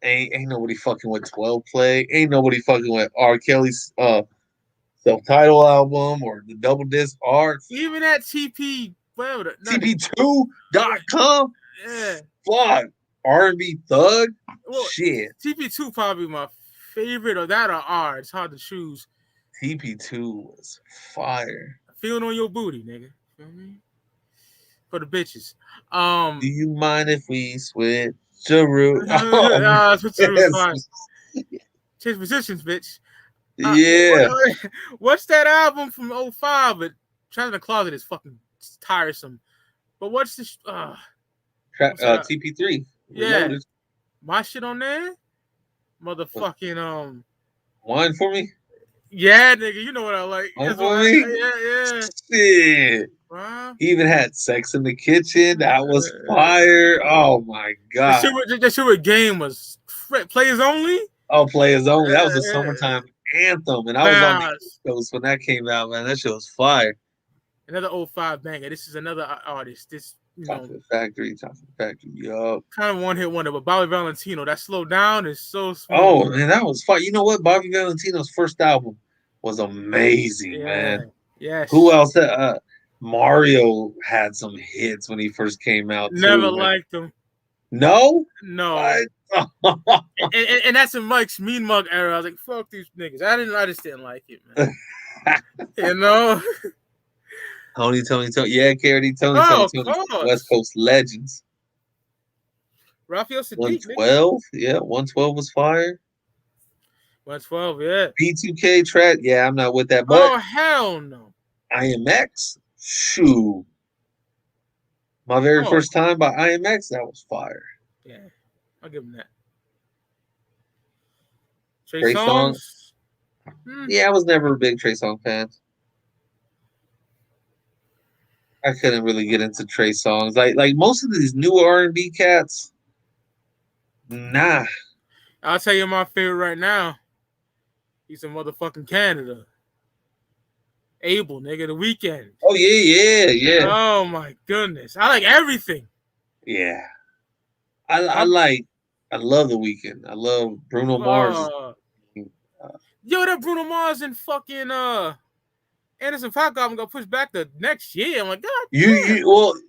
ain't nobody fucking with 12 Play. Ain't nobody fucking with R. Kelly's self-titled album or the double disc art. Even at TP, whatever. TP2.com. Yeah. Fuck. R&B Thug. Well, shit. TP2 probably my favorite, or that or R. It's hard to choose. TP2 was fire. Feeling on your booty, nigga. Feel me? For the bitches. Do you mind if we switch the route? Change positions, bitch. Yeah. What's that album from 05? But Trapped in the Closet is fucking tiresome. But what's this? TP3. Yeah. Reloaded. My shit on there? Motherfucking Wine for me? Yeah, nigga, you know what I like. Yeah. Shit. Wow. He even had Sex in the Kitchen. That was fire. Oh my god. That shit with Game was Players Only. Oh, Players Only. That was a summertime anthem, and I was on the East Coast when that came out, man. That shit was fire. Another 05 banger. This is another artist. This, Chocolate Factory, yup. Kind of one hit wonder, but Bobby Valentino, that Slow Down is so smooth. Oh man, that was fun. You know what? Bobby Valentino's first album was amazing, man. Yes. Who else? Mario had some hits when he first came out. Never liked him. No. And that's in Mike's Mean Mug era. I was like, fuck these niggas. I just didn't like it, man. You know. Tony. Yeah, Tony. West Coast legends. Raphael Sadiq. 112. Yeah, 112 was fire. 112, yeah. P2K track. Yeah, I'm not with that. But oh, hell no. IMX. Shoot. My very first time by IMX, that was fire. Yeah, I'll give him that. Trey Songz. Yeah, I was never a big Trey Songz fan. I couldn't really get into Trey Songz. Like most of these new R&B cats, nah. I'll tell you my favorite right now. He's in motherfucking Canada. Abel, nigga, The Weeknd. Oh yeah. Oh my goodness, I like everything. Yeah, I love The Weeknd. I love Bruno Mars. That Bruno Mars and fucking Anderson .Paak album got pushed back to next year. I'm like, God.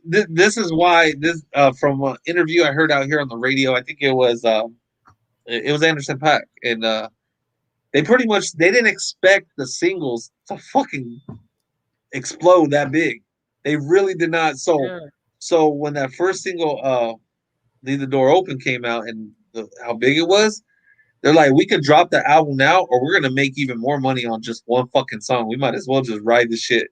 This is why this from an interview I heard out here on the radio. I think it was Anderson .Paak, and they didn't expect the singles to fucking explode that big. They really did not. So when that first single, Leave the Door Open, came out and how big it was, they're like, we could drop the album now, or we're gonna make even more money on just one fucking song. We might as well just ride the shit.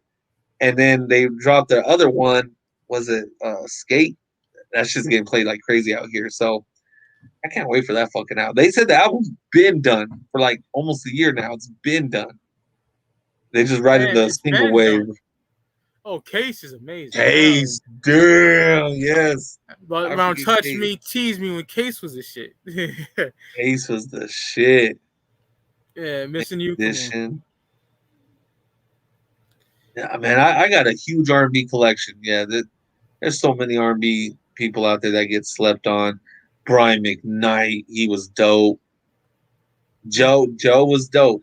And then they dropped their other one. Was it Skate? That's just getting played like crazy out here. So I can't wait for that fucking album. They said the album's been done for like almost a year now. It's been done. They just riding the single wave. Done. Oh, Case is amazing. Case, damn, yes. But around Touch Case. Me, Tease Me when Case was the shit. Case was the shit. Yeah, Missing You. Yeah, man, I got a huge R&B collection. Yeah, there's so many R&B people out there that get slept on. Brian McKnight, he was dope. Joe was dope.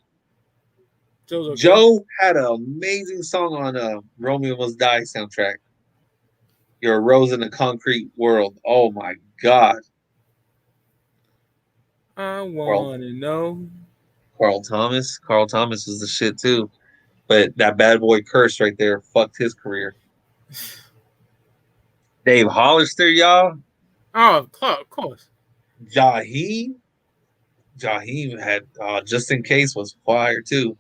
Joe had an amazing song on Romeo Must Die soundtrack. You're a rose in a concrete world. Oh my God. I Carl, wanna know. Carl Thomas. Carl Thomas is the shit too. But that bad boy curse right there fucked his career. Dave Hollister, y'all. Oh, of course. Jaheim. Jaheim had Just In Case was fire too.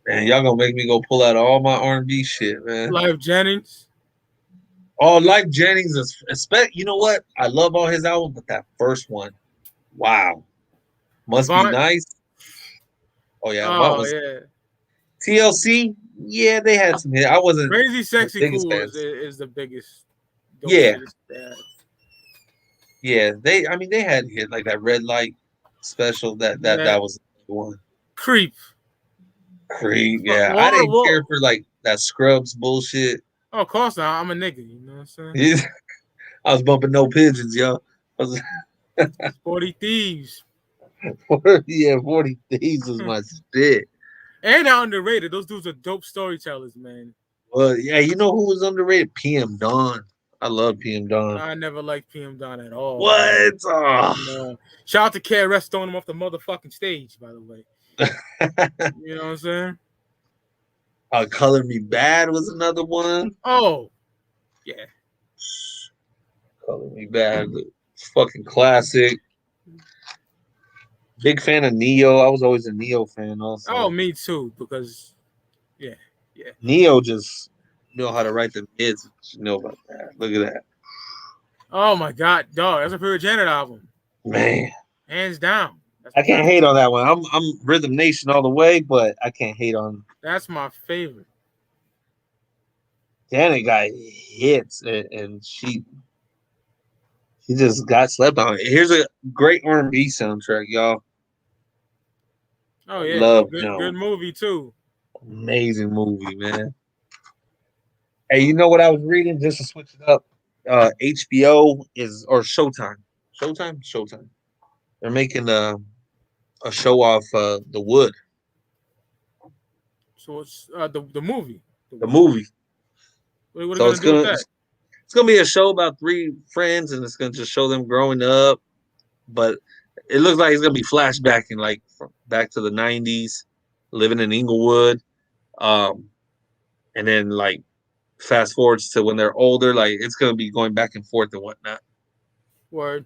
Man, y'all gonna make me go pull out all my R&B shit, man. Clive Jennings. Oh, Life Jennings is you know what? I love all his albums, but that first one, wow. Must Be Avant. Nice. Oh yeah, Avant Oh was yeah. TLC. Yeah, they had some hit. I wasn't Crazy the Sexy biggest Cool fans. is the biggest dope Yeah. shit they had. Yeah, they had hit like that Red Light special. That Yeah. was the one. Creep. Creep. What, Yeah, I didn't care for like that Scrubs bullshit. Oh, of course not. I'm a nigga. You know what I'm saying? I was bumping No Pigeons, yo. I was, 40 Thieves. 40 Thieves was my shit. And they're underrated. Those dudes are dope storytellers, man. Well, yeah, you know who was underrated? PM Dawn. I love PM Dawn. I never liked PM Dawn at all. What? Oh. No. Shout out to KRS throwing him off the motherfucking stage, by the way. You know what I'm saying? Color Me Bad was another one. Oh, yeah. Color Me Bad, fucking classic. Big fan of Neo. I was always a Neo fan also. Oh, me too, because yeah. Neo just know how to write the hits. You know about that. Look at that. Oh my God, dog. That's a favorite Janet album. Man. Hands down. I can't hate on that one. I'm Rhythm Nation all the way, but I can't hate on. That's my favorite. Janet got hits, and she just got slept on. Here's a great R&B soundtrack, y'all. Oh yeah, Love good movie too. Amazing movie, man. Hey, you know what I was reading just to switch it up? HBO or Showtime. Showtime. They're making a show off The Wood. So it's the movie. The movie. What are So they gonna do with that? It's gonna be a show about 3 friends, and it's gonna just show them growing up. But it looks like it's gonna be flashbacking, like back to the '90s, living in Inglewood, and then like fast forwards to when they're older. Like it's gonna be going back and forth and whatnot. Word.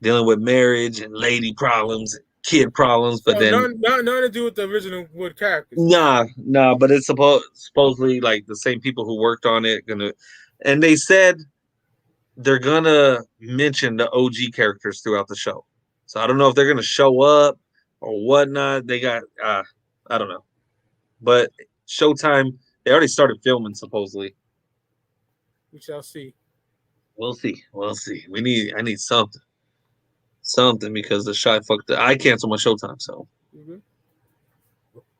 Dealing with marriage and lady problems, kid problems, but then nothing to do with the original Wood characters. Nah, but it's supposedly like the same people who worked on it and they said they're gonna mention the OG characters throughout the show. So I don't know if they're gonna show up or whatnot. They got I don't know. But Showtime, they already started filming supposedly. We shall see. We'll see. I need something. Something because the Shy fucked I canceled my Showtime, so. You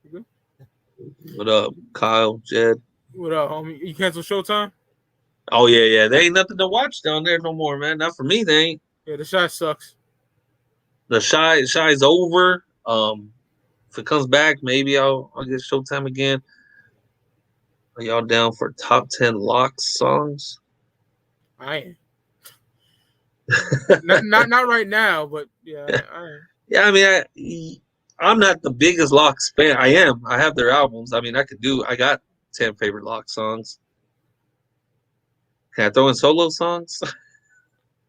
good? What up, Kyle, Jed? What up, homie? You cancel Showtime? Oh yeah. There ain't nothing to watch down there no more, man. Not for me, they ain't. Yeah, the shot sucks. The Shy's over. If it comes back, maybe I'll get Showtime again. Are y'all down for top 10 locks songs? I am. not right now, but yeah, I am. Yeah, I mean, I'm not the biggest Locks fan. I am. I have their albums. I mean, I got 10 favorite Locks songs. Can I throw in solo songs?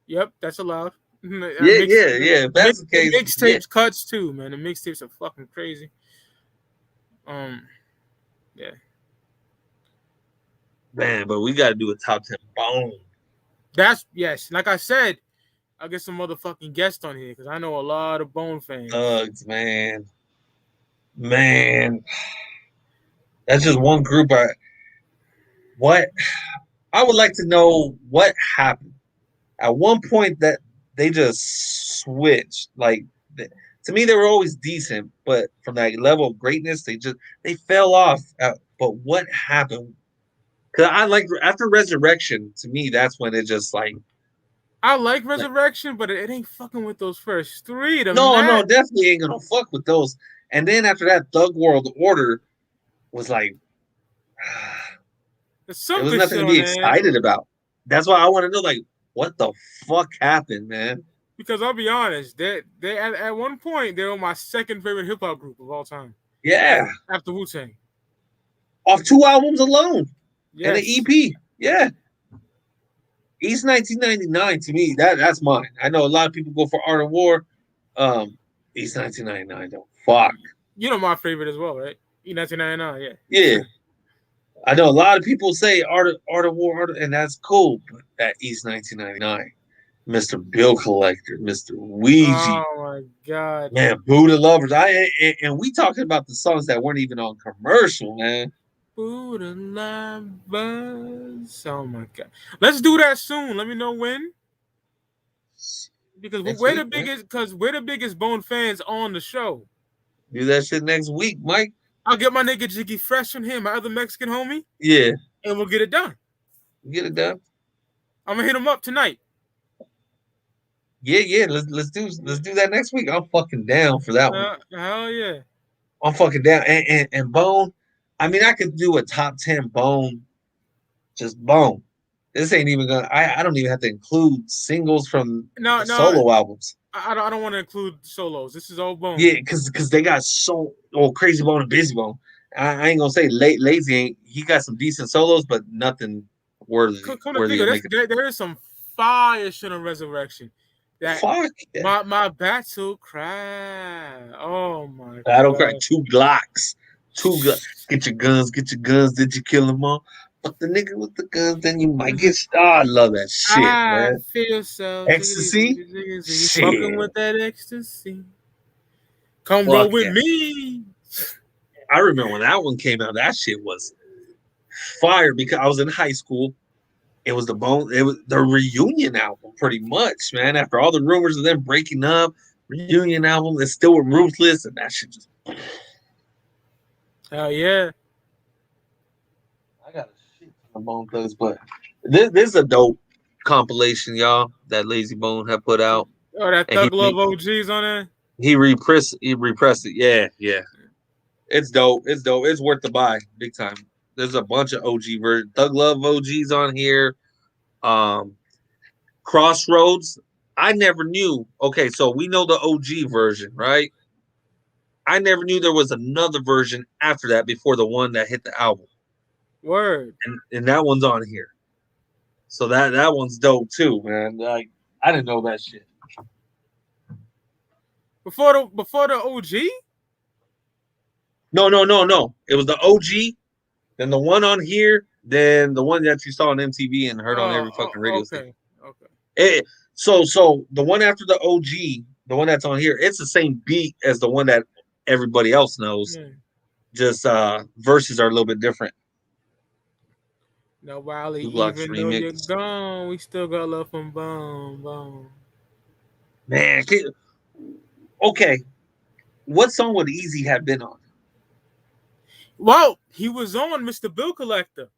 Yep, that's allowed. Yeah. If that's the case. Mixtapes cuts too, man. The mixtapes are fucking crazy. Yeah. Man, but we got to do a top 10 bone. Yes. Like I said, I'll get some motherfucking guests on here because I know a lot of Bone fans. Thugs, man. That's just one group. I would like to know what happened. At one point that they just switched. Like, to me, they were always decent, but from that level of greatness, they fell off. But what happened? Because after Resurrection, to me, that's when it just like. I like Resurrection, but it ain't fucking with those first 3. No, definitely ain't gonna fuck with those. And then after that, Thug World Order was like, There's some It was good nothing shit to on be there. excited about. That's why I want to know, like, what the fuck happened, man? Because I'll be honest, they at one point they were my second favorite hip hop group of all time. Yeah, After Wu-Tang. off 2 albums alone and an Yes. EP. Yeah. East 1999 to me, that's mine. I know a lot of people go for Art of War. East 1999 though. Fuck. You know my favorite as well, right? E1999, yeah. Yeah. I know a lot of people say Art of War, and that's cool, but that East 1999, Mr. Bill Collector, Mr. Ouija, Oh my god. man, Buddha Lovers. And we talking about the songs that weren't even on commercial, man. Buddha Lovers. Oh my god. Let's do that soon. Let me know when. Because Next we're week, the biggest we're the biggest Bone fans on the show. Do that shit next week, Mike. I'll get my nigga Jiggy Fresh from him, my other Mexican homie, Yeah. and we'll get it done. Get it done. I'm gonna hit him up tonight. Yeah. Let's do that next week. I'm fucking down for that one. Hell yeah. I'm fucking down. And Bone, I mean, I could do a top 10 Bone, just Bone. This ain't even gonna. I don't even have to include singles from solo albums. I don't want to include solos. This is all Bone. Yeah, because they got so Crazy Bone and Busy Bone. I ain't gonna say Lazy ain't. He got some decent solos, but nothing worthy. There is some fire shit on Resurrection. That fuck yeah. my battle cry. Oh my battle God. cry. 2 Glocks. 2 Glocks. Get your guns. Did you kill them all? But the nigga with the guns, then you might get I love that shit, man. I feel so ecstasy. Shit. Fucking with that ecstasy. Come roll with me. I remember when that one came out. That shit was fire because I was in high school. It was the reunion album, pretty much, man. After all the rumors of them breaking up, reunion album. It's still Ruthless, and that shit just. Oh yeah. I got a shit ton of Bone Thugs, but this is a dope compilation, y'all. That Lazy Bone had put out. Oh, that Thug Love OGs on there. He repressed it. Yeah. It's dope. It's worth the buy, big time. There's a bunch of OG versions. Thug Love OGs on here. Crossroads. I never knew. Okay, so we know the OG version, right? I never knew there was another version after that before the one that hit the album. Word. And that one's on here. So that one's dope too, man. Like I didn't know that shit. Before the OG? No. It was the OG, then the one on here, then the one that you saw on MTV and heard on every fucking radio station. Okay. So the one after the OG, the one that's on here, it's the same beat as the one that everybody else knows. Yeah. Just verses are a little bit different. No, Wiley, even though you're gone, we still got love from Bone. Man, okay. What song would Easy have been on? Well, he was on Mr. Bill Collector.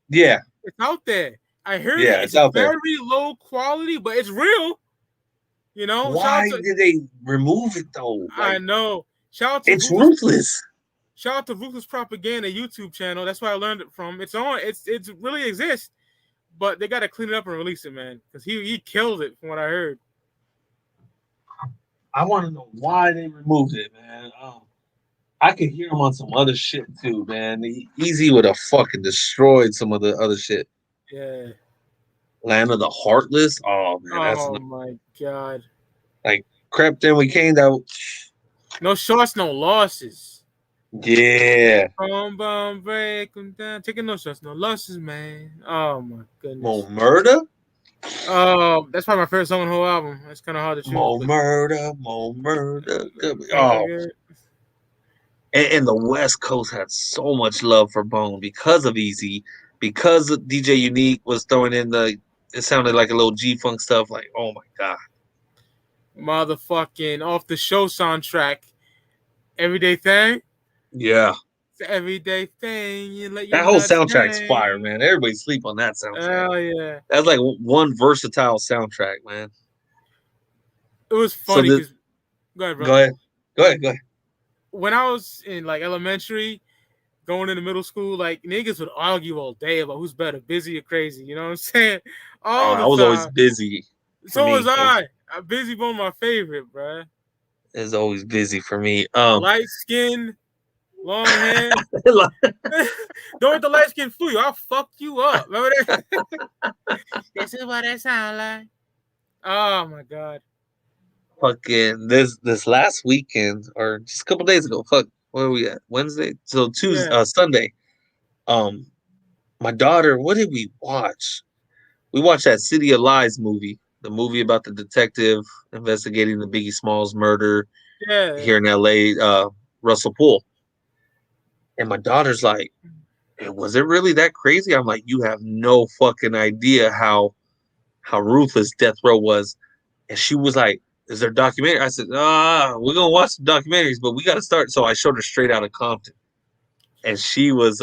Yeah. It's out there. I heard it's out very there. Low quality, but it's real. You know? Why did they remove it though? Like, I know. Shout out to it's Ruthless. Shout out to Ruthless Propaganda YouTube channel. That's where I learned it from. It's on. It really exists, but they got to clean it up and release it, man, because he killed it from what I heard. I want to know why they removed it, man. I could hear him on some other shit too, man. Easy would have fucking destroyed some of the other shit. Yeah. Land of the Heartless. Oh man, oh my God. Like crept in, we came down. No shorts, no losses. Yeah. Boom, break them down. Taking no shots, no losses, man. Oh my goodness. Mo Murder? That's probably my favorite song on the whole album. It's kind of hard to choose. Mo Murder. Oh. And the West Coast had so much love for Bone because of Easy, because DJ Unique was throwing in it sounded like a little G-Funk stuff. Like, oh my God. Motherfucking off the show soundtrack. Everyday Thing? Yeah. It's an everyday thing. That whole soundtrack's fire, man. Everybody sleep on that soundtrack. Oh, yeah. That's like one versatile soundtrack, man. It was funny. So go ahead, bro. Go ahead. When I was in like elementary, going into middle school, like niggas would argue all day about who's better, busy or crazy. You know what I'm saying? All I the was always time. busy. For So me, was I. Busy was my favorite, bruh. It's always busy for me. Light skin, long hair. Don't let the light skin fool you. I'll fuck you up. Remember that? That's what that sound like. Oh my god. fucking this last weekend or just a couple days ago. Fuck, where are we at? Wednesday, so Tuesday, Yeah. Sunday. My daughter, what did we watch? We watched that City of Lies movie, the movie about the detective investigating the Biggie Smalls murder Yeah. here in LA, Russell Poole. And my daughter's like, "Hey, was it really that crazy?" I'm like, you have no fucking idea how ruthless Death Row was. And she was like, "Is there a documentary?" I said, we're gonna watch the documentaries, but we gotta start. So I showed her Straight Outta Compton. And she was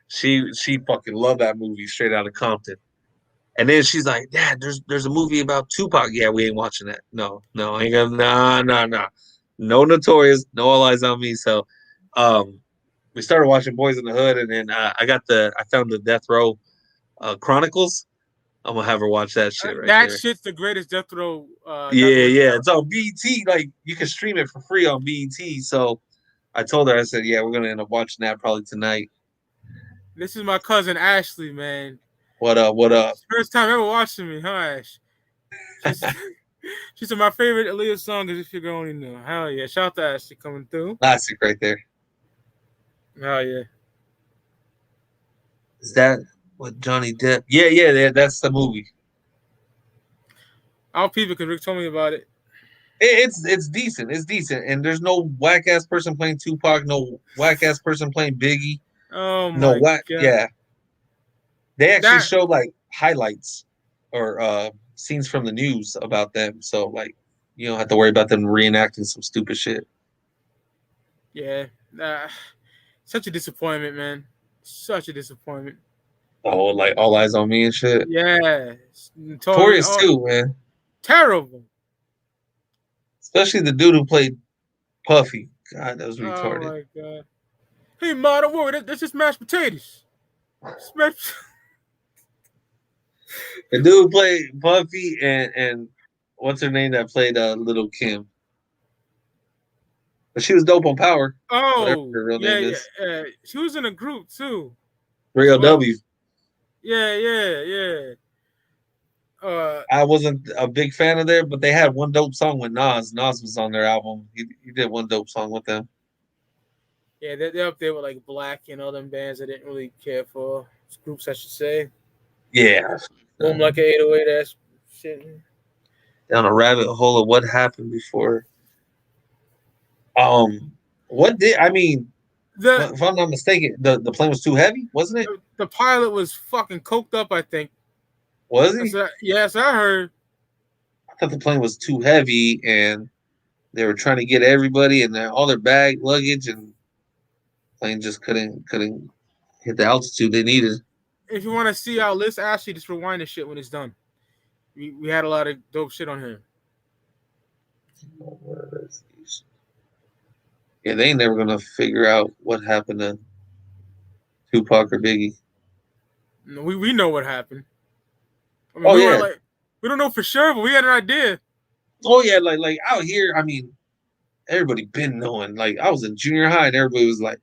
she fucking loved that movie, Straight Outta Compton. And then she's like, "Dad, there's a movie about Tupac." Yeah, we ain't watching that. No, I ain't gonna nah. No Notorious, no All Eyes on Me. So we started watching Boys in the Hood, and then I found the Death Row Chronicles. I'm gonna have her watch that shit right that there. shit's the greatest Death Row. Yeah. It's on BET. Like you can stream it for free on BET. So I told her, I said, "Yeah, we're gonna end up watching that probably tonight." This is my cousin Ashley, man. What up? First time ever watching me, huh, Ash? She said my favorite Aaliyah song is "If You Only Knew." Hell yeah! Shout out to Ashley coming through. Classic right there. Hell yeah! Is that what Johnny Depp? Yeah. That's the movie. I'll peep it because Rick told me about it. It's decent. It's decent, and there's no whack ass person playing Tupac, no whack ass person playing Biggie. Oh my No whack. god! Yeah, they actually show like highlights or scenes from the news about them, so like you don't have to worry about them reenacting some stupid shit. Yeah, such a disappointment, man. Such a disappointment. Oh, like All Eyes on Me and shit. Yeah, Notorious too, man. Terrible. Especially the dude who played Puffy. God, that was retarded. Oh my god. Hey, Ma, don't worry. That's just mashed potatoes. The dude who played Puffy and what's her name that played Little Kim. But she was dope on Power. Oh, her real name is. Yeah. She was in a group too. 3LW. Yeah. I wasn't a big fan of theirs, but they had one dope song with Nas. Nas was on their album. He did one dope song with them. Yeah, they're up there with like Black and all them bands I didn't really care for. Groups, I should say. Yeah. Boom like an 808 ass shit. Down a rabbit hole of what happened before. If I'm not mistaken, the plane was too heavy, wasn't it? The pilot was fucking coked up, I think. Was he? Yes, I heard. I thought the plane was too heavy and they were trying to get everybody and all their bag luggage, and plane just couldn't hit the altitude they needed. If you want to see our list, Ashley, just rewind the shit when it's done. We had a lot of dope shit on here. Yeah, they ain't never gonna figure out what happened to Tupac or Biggie. No, we know what happened. I mean, we don't know for sure, but we had an idea. Oh yeah, like out here, I mean, everybody been knowing. Like I was in junior high and everybody was like,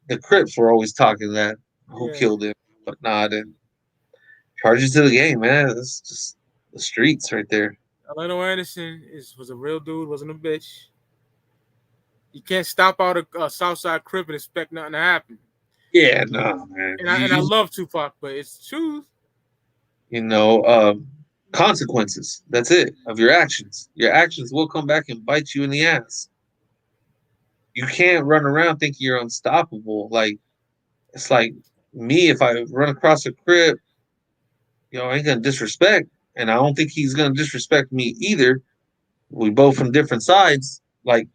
the Crips were always talking that who killed him, but not and charges to the game, man. It's just the streets right there. Orlando Anderson was a real dude, wasn't a bitch. You can't stop out a Southside Crip and expect nothing to happen. Yeah, no, man. And I love Tupac, but it's the truth. You know, consequences. That's it, of your actions. Your actions will come back and bite you in the ass. You can't run around thinking you're unstoppable. Like, it's like me, if I run across a Crip, I ain't gonna disrespect. And I don't think he's gonna disrespect me either. We both from different sides, like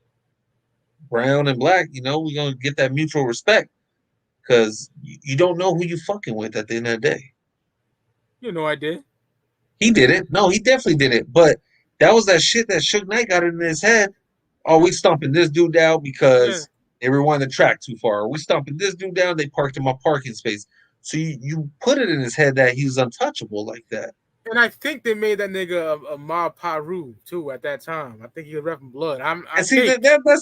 brown and black, we're gonna get that mutual respect. Because you don't know who you fucking with at the end of the day. You know I did. He did it. No, he definitely did it. But that was that shit that Suge Knight got in his head. Oh, we stomping this dude out because They rewind the track too far. We stomping this dude down. They parked in my parking space. So you put it in his head that he's untouchable like that. And I think they made that nigga a Mob Paru too at that time. I think he was repping blood. That's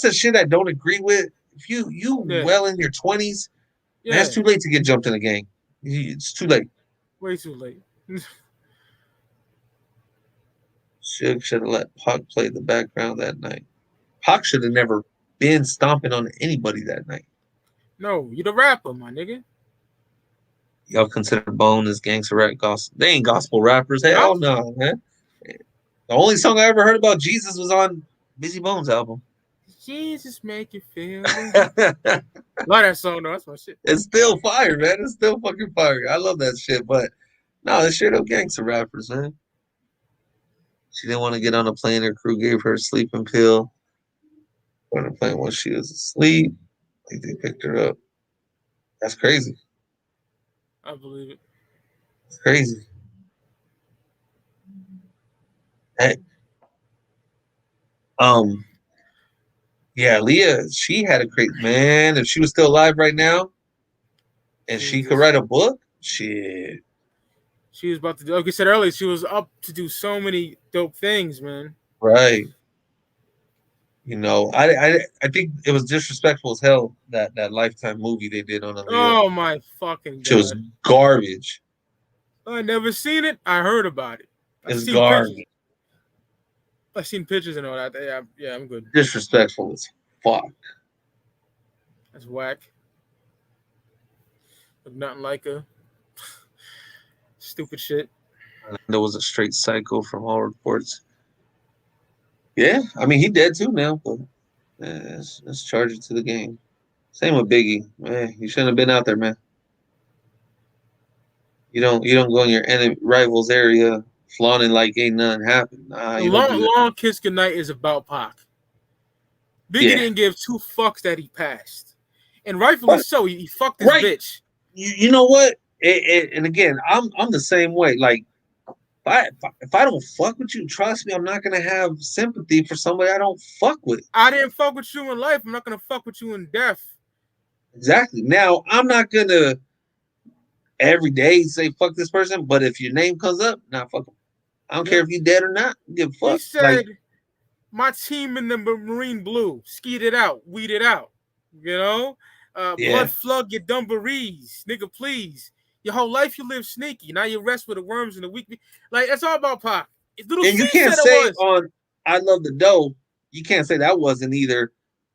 the shit I don't agree with. If you well in your 20s, man, it's too late to get jumped in a gang. It's too late. Way too late. Should have let Pac play the background that night. Pac should have never been stomping on anybody that night. No, you the rapper, my nigga. Y'all consider Bone as gangster rap gospel? They ain't gospel rappers. Hell no, man. The only song I ever heard about Jesus was on Busy Bones' album. Jesus make you feel. Love that song though. That's my shit. It's still fire, man. It's still fucking fire. I love that shit. But no, they're straight up gangster rappers, man. She didn't want to get on a plane. Her crew gave her a sleeping pill on the plane while she was asleep. Like they picked her up. That's crazy. I believe it. It's crazy. Hey. Yeah, Leah, she had a great man. If she was still alive right now and she could write a book, shit. She was about to do, like you said earlier, she was up to do so many dope things, man. Right. You know, I think it was disrespectful as hell that Lifetime movie they did on Aaliyah. Oh my fucking god. It was garbage. I never seen it. I heard about it. It's garbage. Pictures. I've seen pictures and all that. Yeah, I'm good. Disrespectful as fuck. That's whack. Look nothing like her. Stupid shit. There was a straight psycho from all reports. Yeah, I mean he dead too now, but let's charge it to the game. Same with Biggie, man. You shouldn't have been out there, man. You don't go in your enemy rival's area flaunting like ain't nothing happened. Nah, Long Kiss Goodnight is about Pac. Biggie didn't give two fucks that he passed, and rightfully so. He fucked his bitch. You know what? And again, I'm the same way. Like. If I don't fuck with you, trust me, I'm not gonna have sympathy for somebody I don't fuck with. I didn't fuck with you in life. I'm not gonna fuck with you in death. Exactly. Now I'm not gonna every day say fuck this person, but if your name comes up, nah, fuck him. I don't care if you're dead or not. Give a fuck. He said, "My team in the Marine Blue, skeet it out, weed it out. You know, blood flood your dungarees, nigga. Please." Your whole life you live sneaky. Now you rest with the worms and the weak. Like, it's all about Pac. And you can't say on I Love the Dough, you can't say that wasn't either,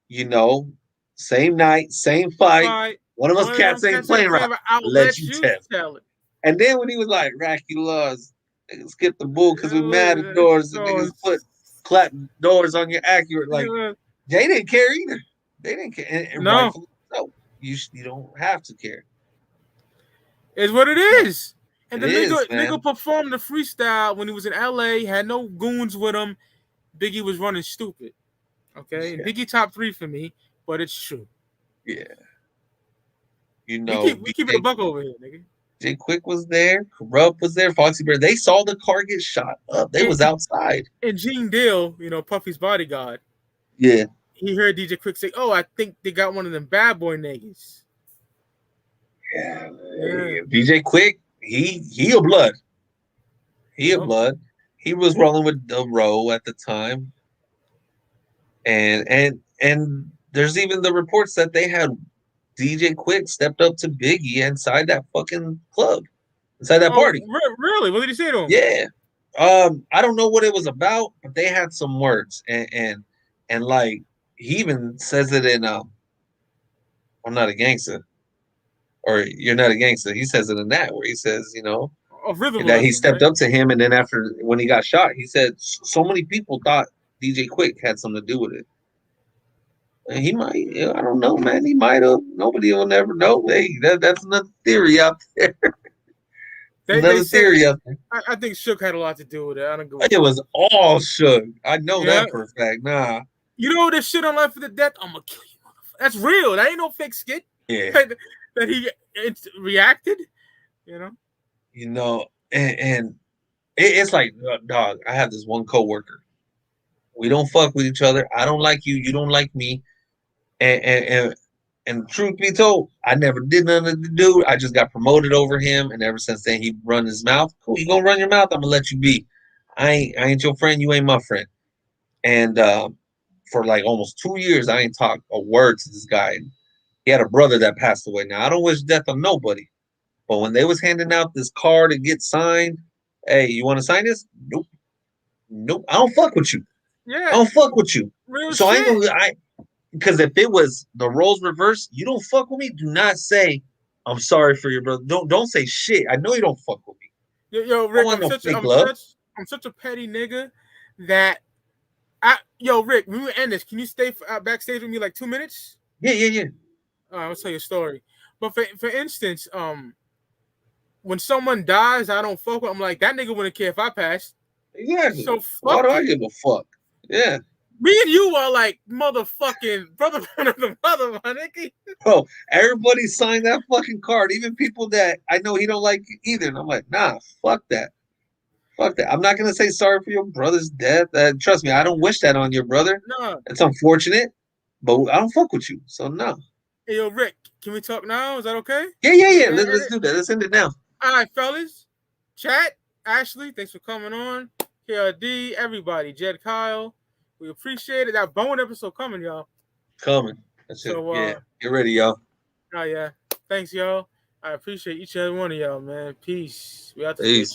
you know, same night, same fight. One of us cats ain't playing right. I'll let you tell it. And then when he was like, Racky laws, niggas skip the bull because we mad at doors and niggas clap doors on your accurate. Like, they didn't care either. They didn't care. And no. So you don't have to care. Is what it is. And the nigga performed the freestyle when he was in LA, had no goons with him. Biggie was running stupid. Okay? Yeah. Biggie top 3 for me, but it's true. Yeah. You know, we keep it a buck over here, nigga. J Quick was there, Corrupt was there, Foxy Bear. They saw the car get shot up. They was outside. And Gene Deal, you know, Puffy's bodyguard. Yeah. He heard DJ Quick say, "Oh, I think they got one of them bad boy niggas." Yeah. DJ Quick, he a blood. He a blood. He was rolling with the Row at the time. And there's even the reports that they had DJ Quick stepped up to Biggie inside that fucking club. Inside that party. Really? What did he say to him? Yeah. I don't know what it was about, but they had some words. And like he even says it in I'm not a gangster. Or you're not a gangster. He says it in that where he says, you know, that he stepped up to him, and then after when he got shot, he said so many people thought DJ Quick had something to do with it. And he might, I don't know, man. He might have. Nobody will never know. Hey, that's another theory out there. Another theory out there. I think Shook had a lot to do with it. I don't go. It was all Shook. I know that for a fact. Nah. You know this shit on Life for the Death? I'm gonna kill you, motherfucker. That's real. That ain't no fake skit. Yeah. That he reacted, you know. You know, and it's like, dog, I have this one coworker. We don't fuck with each other. I don't like you. You don't like me. And truth be told, I never did nothing to the dude. I just got promoted over him, and ever since then, he run his mouth. Cool, you gonna run your mouth? I'm gonna let you be. I ain't your friend. You ain't my friend. And for like almost 2 years, I ain't talked a word to this guy. He had a brother that passed away. Now I don't wish death on nobody, but when they was handing out this card to get signed, hey, you want to sign this? Nope, nope. I don't fuck with you. Yeah. I don't fuck with you. Real So shit. I ain't gonna. Because if it was the roles reversed, you don't fuck with me. Do not say I'm sorry for your brother. Don't say shit. I know you don't fuck with me. Yo, Rick, I'm such a petty nigga that Rick, when we end this, can you stay backstage with me like 2 minutes? Yeah. I'll tell you a story. But for instance, when someone dies, I don't fuck with. I'm like, that nigga wouldn't care if I passed. Exactly. So why do I give a fuck? Yeah. Me and you are like motherfucking brother from another mother, my nigga. Bro, everybody signed that fucking card, even people that I know he don't like either. And I'm like, nah, fuck that. Fuck that. I'm not gonna say sorry for your brother's death. Trust me, I don't wish that on your brother. No. It's unfortunate, but I don't fuck with you. So no. Hey, yo, Rick, can we talk now? Is that okay? Yeah. Let's do that. Let's end it now. All right, fellas. Chat, Ashley, thanks for coming on. KRD, everybody, Jed, Kyle. We appreciate it. That bone episode coming, y'all. Coming. That's so, it. Yeah. Get ready, y'all. Oh, yeah. Thanks, y'all. I appreciate each and every one of y'all, man. Peace. We out the Peace.